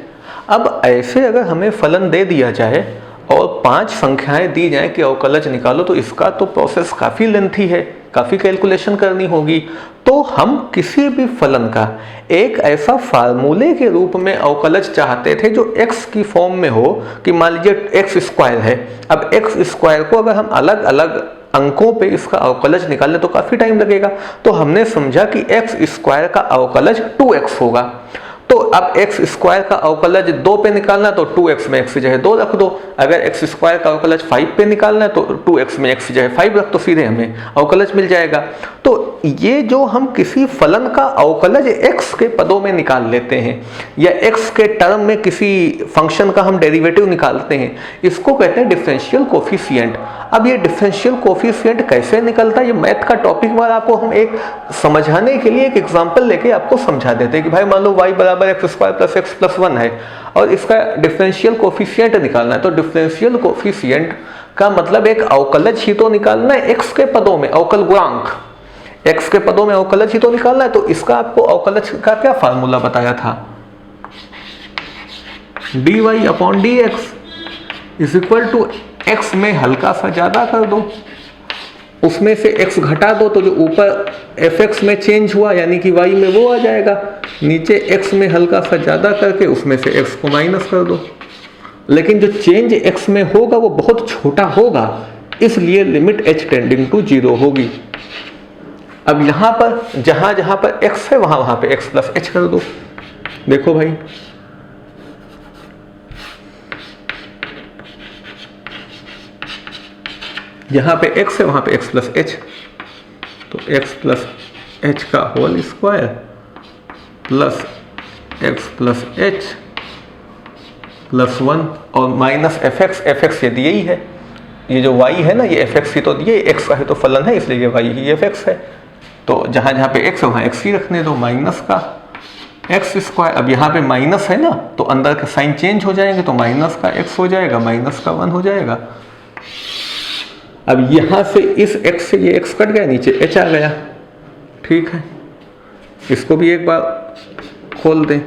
अब ऐसे अगर हमें फलन दे दिया जाए और 5 संख्याएं दी जाए कि अवकलज निकालो, तो इसका तो प्रोसेस काफ़ी लेंथी है, काफ़ी कैलकुलेशन करनी होगी। तो हम किसी भी फलन का एक ऐसा फार्मूले के रूप में अवकलज चाहते थे जो x की फॉर्म में हो, कि मान लीजिए एक्स स्क्वायर है। अब एक्स स्क्वायर को अगर हम अलग अलग अंकों पे इसका अवकलज निकालें तो काफ़ी टाइम लगेगा, तो हमने समझा कि एक्स स्क्वायर का अवकलज 2x होगा। तो अब एक्स स्क्वायर का अवकलज 2 पे निकालना तो 2x में x की जगह 2 रख दो। अगर एक्स स्क्वायर का अवकलज 5 पे निकालना है तो 2x में x की जगह 5 रख दो, सीधे हमें अवकलज मिल जाएगा। तो ये जो हम किसी फलन का अवकलज x के पदों में निकाल लेते हैं या x के टर्म में किसी फंक्शन का हम डेरिवेटिव निकालते हैं, इसको कहते हैं डिफरेंशियल कोफिशिएंट। अब ये डिफरेंशियल कोफिशिएंट कैसे निकलता है, ये मैथ का टॉपिक में आपको हम एक समझाने के लिए एक एग्जांपल लेके आपको समझा देते हैं कि भाई मान लो y बराबर एक्स स्क्वायर प्लस एक्स प्लस 1 है और इसका डिफरेंशियल कोफिशिएंट निकालना है। तो डिफरेंशियल कोफिशिएंट का मतलब एक अवकलज ही तो निकालना है x के पदों में, अवकल गुणांक x के पदों में अवकलज ही तो निकालना है। तो इसका आपको अवकलज का क्या फार्मूला बताया था, dy upon d x is equal to x में हल्का सा ज्यादा कर दो, उसमें से x घटा दो, तो जो ऊपर fx में चेंज हुआ यानी कि y में वो आ जाएगा, नीचे x में हल्का सा ज्यादा करके उसमें से x को माइनस कर दो। लेकिन जो चेंज x में होगा वो बहुत छोटा होगा, इसलिए लिमिट h टेंडिंग टू 0 होगी। अब यहां पर जहां जहां पर x है वहां पे x प्लस h कर दो। देखो भाई, यहाँ पे x है वहाँ पे x प्लस एच, तो x प्लस एच का whole square plus x plus h plus 1 और माइनस fx ये दिए ही है, ये जो y है ना ये fx ही तो दिए, x का है तो फलन है इसलिए ये y ही fx है। तो जहाँ जहाँ पे x है वहाँ x ही रखने दो, माइनस का x स्क्वायर। अब यहाँ पे माइनस है ना तो अंदर के साइन चेंज हो जाएंगे, तो माइनस का x हो जाएगा, माइनस का 1 हो जाएगा। अब यहां से इस x से ये x कट गया, नीचे h आ गया, ठीक है। इसको भी एक बार खोल दें,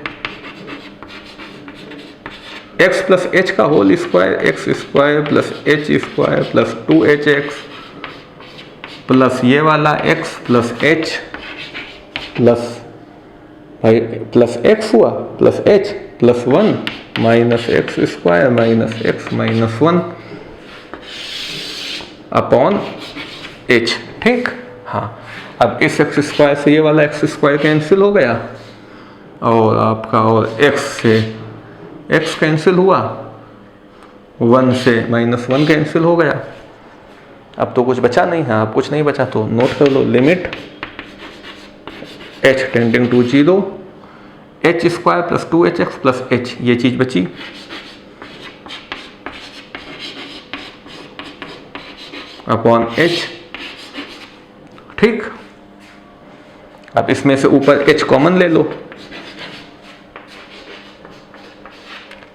x प्लस एच का whole square x square plus h square plus 2hx plus ये वाला x प्लस h प्लस भाई प्लस x हुआ plus h plus 1 minus x square minus x minus 1 upon h, ठीक। हाँ, अब इस एक्स स्क्वायर से ये वाला एक्स स्क्वायर कैंसिल हो गया और आपका और x से x कैंसिल हुआ, 1 से माइनस 1 कैंसिल हो गया। अब तो कुछ बचा नहीं है, अब कुछ नहीं बचा तो नोट कर लो, limit h tending to 0 h square plus 2hx plus h, ये चीज बची। अपॉन h, ठीक। अब इसमें से ऊपर h कॉमन ले लो,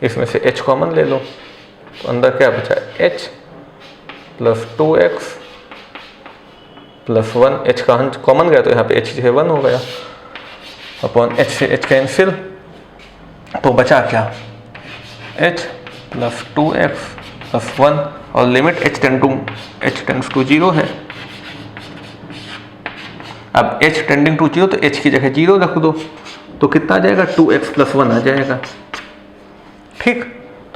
इसमें से h कॉमन ले लो, तो अंदर क्या बचा, h plus 2x plus 1, h का कॉमन गया तो यहाँ पे h जो है 1 हो गया, अपॉन h से h कैंसिल, तो बचा क्या, h प्लस 2x प्लस 1, और लिमिट h टेंड्स टू 0 है। अब h टेंडिंग टू 0 तो h की जगह 0 रख दो, तो कितना आ जाएगा, 2x प्लस 1 आ जाएगा। ठीक,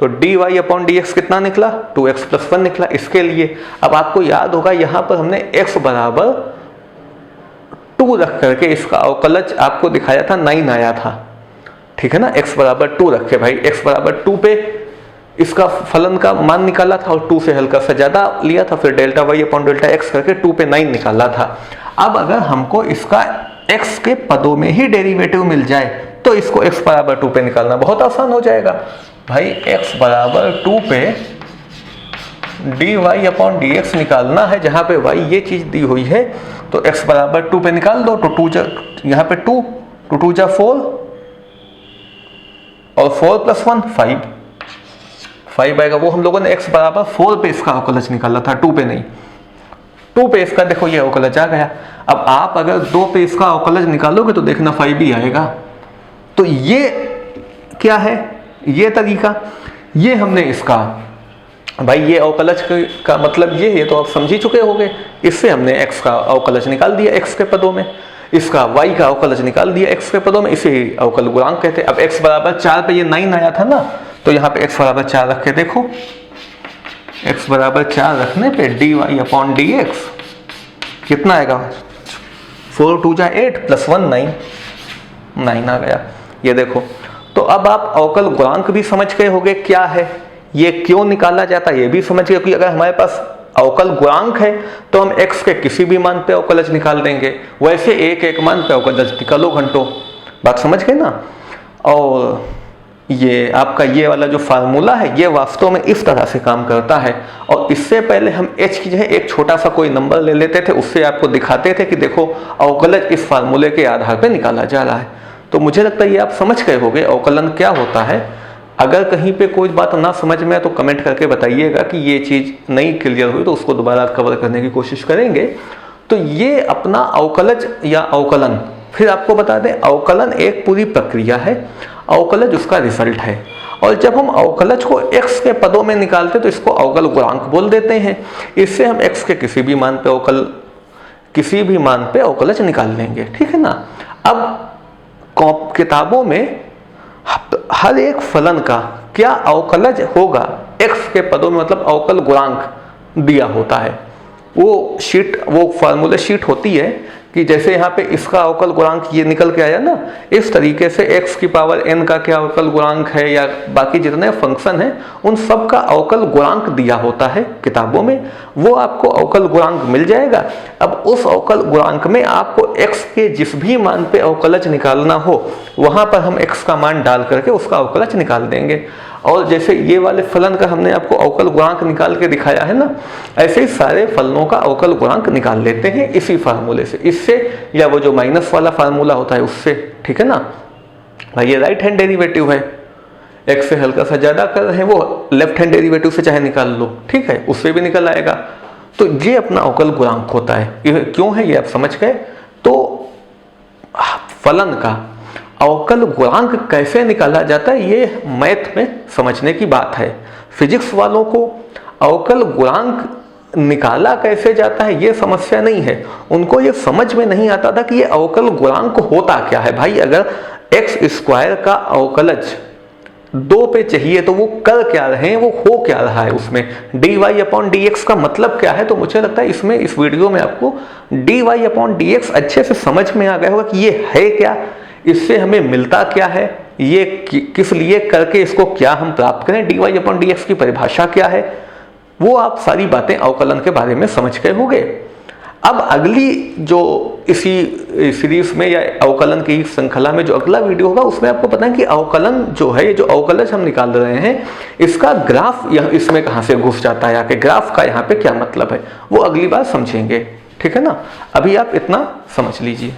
तो dy अपॉन dx कितना निकला, 2x प्लस 1 निकला। इसके लिए अब आपको याद होगा यहाँ पर हमने x बराबर 2 रख करके इसका अवकलज आपको दिखाया था, 9 आया था। ठीक है ना, x बराबर 2 रखे भाई, x बराबर 2 पे इसका फलन का मान निकाला था और 2 से हल्का सा ज्यादा लिया था, फिर delta y upon delta x करके 2 पे 9 निकाला था। अब अगर हमको इसका x के पदों में ही डेरिवेटिव मिल जाए तो इसको x बराबर 2 पे निकालना बहुत आसान हो जाएगा भाई। x बराबर 2 पे dy अपॉन dx निकालना है, जहां पे y ये चीज दी हुई है, तो x बराबर 2 पे निकाल दो, तो 2 यहाँ पे 2, 2 जा 4 और 4 प्लस 1 5 आएगा। वो हम लोगों ने x बराबर 4 पे इसका अवकलज निकाला था, 2 पे नहीं। 2 पे इसका देखो ये अवकलज आ गया। अब आप अगर 2 पे इसका अवकलज निकालोगे तो देखना 5 ही आएगा। तो ये क्या है, ये तरीका, ये हमने इसका भाई ये अवकलज का मतलब ये है, तो आप समझ ही चुके होंगे। इससे हमने x का अवकलज निकाल दिया x के पदों में, इसका y का अवकलज निकाल दिया x के पदों में, इसे अवकल गुणांक कहते हैं। अब x बराबर 4 पे ये 9 आया था ना, तो यहाँ पे x बराबर 4 रख के देखो, x बराबर 4 रखने पे dy अपॉन dx कितना आएगा, 4 2 जा 8 प्लस 1 9 आ गया। ये देखो, तो अब आप अवकल गुणांक भी समझ गए होंगे क्या है, ये क्यों निकाला जाता है ये भी समझ गए, क्योंकि अगर हमारे पास अवकल गुणांक है तो हम x के किसी भी मान पे अवकलज निकाल देंगे, वैसे एक मान पे अवकलज निकालो घंटों। बात समझ गए ना। और ये आपका ये वाला जो फार्मूला है ये वास्तव में इस तरह से काम करता है, और इससे पहले हम h की जगह एक छोटा सा कोई नंबर ले लेते थे, उससे आपको दिखाते थे कि देखो अवकलज इस फार्मूले के आधार पर निकाला जा रहा है। तो मुझे लगता है ये आप समझ गए होंगे अवकलन क्या होता है। अगर कहीं पे कोई बात ना समझ में आए तो कमेंट करके बताइएगा कि ये चीज़ नहीं क्लियर हुई, तो उसको दोबारा कवर करने की कोशिश करेंगे। तो ये अपना अवकलज या अवकलन, फिर आपको बता दें अवकलन एक पूरी प्रक्रिया है, अवकलज उसका रिजल्ट है। और जब हम अवकलज को x के पदों में निकालते तो इसको अवकल गुणांक बोल देते हैं। इससे हम x के किसी भी मान पे अवकलज निकाल लेंगे। ठीक है ना। अब किताबों में हर एक फलन का क्या अवकलज होगा x के पदों में, मतलब अवकल गुणांक दिया होता है। वो फार्मूले शीट होती है कि जैसे यहाँ पे इसका अवकल गुणांक ये निकल के आया ना, इस तरीके से x की पावर n का क्या अवकल गुणांक है या बाकी जितने फंक्शन हैं उन सब का अवकल गुणांक दिया होता है किताबों में, वो आपको अवकल गुणांक मिल जाएगा। अब उस अवकल गुणांक में आपको x के जिस भी मान पे अवकलज निकालना हो वहां पर हम x का मान डाल करके उसका अवकलज निकाल देंगे। और जैसे ये वाले फलन का हमने आपको अवकल गुणांक निकाल के दिखाया है ना, ऐसे ही सारे फलनों का अवकल गुणांक निकाल लेते हैं इसी फार्मूले से, इससे या वो जो माइनस वाला फार्मूला होता है उससे। ठीक है ना भाई, ये राइट हैंड डेरिवेटिव है, x से हल्का सा ज्यादा कर रहे हैं, वो लेफ्ट हैंड डेरिवेटिव से चाहे निकाल लो, ठीक है, उससे भी निकल आएगा। तो ये अपना अवकल गुणांक होता है। ये क्यों है ये आप समझ गए। तो फलन का अवकल गुणांक कैसे निकाला जाता है ये मैथ में समझने की बात है। फिजिक्स वालों को अवकल गुणांक निकाला कैसे जाता है ये समस्या नहीं है, उनको ये समझ में नहीं आता था कि ये अवकल गुणांक होता क्या है। भाई अगर x स्क्वायर का अवकलज 2 पे चाहिए तो वो कर क्या रहे हैं, वो हो क्या रहा है, उसमें dy अपॉन dx का मतलब क्या है। तो मुझे लगता है इसमें इस वीडियो में आपको dy अपॉन dx अच्छे से समझ में आ गया होगा कि ये है क्या, इससे हमें मिलता क्या है, ये किस लिए करके इसको क्या हम प्राप्त करें, dy अपॉन dx की परिभाषा क्या है, वो आप सारी बातें अवकलन के बारे में समझ गए होंगे। अब अगली जो इसी सीरीज में या अवकलन की श्रृंखला में जो अगला वीडियो होगा उसमें आपको पता है कि अवकलन जो है, ये जो अवकलज हम निकाल रहे हैं, इसका ग्राफ इसमें कहाँ से घुस जाता है, आके ग्राफ का यहाँ पे क्या मतलब है, वो अगली बार समझेंगे। ठीक है ना, अभी आप इतना समझ लीजिए।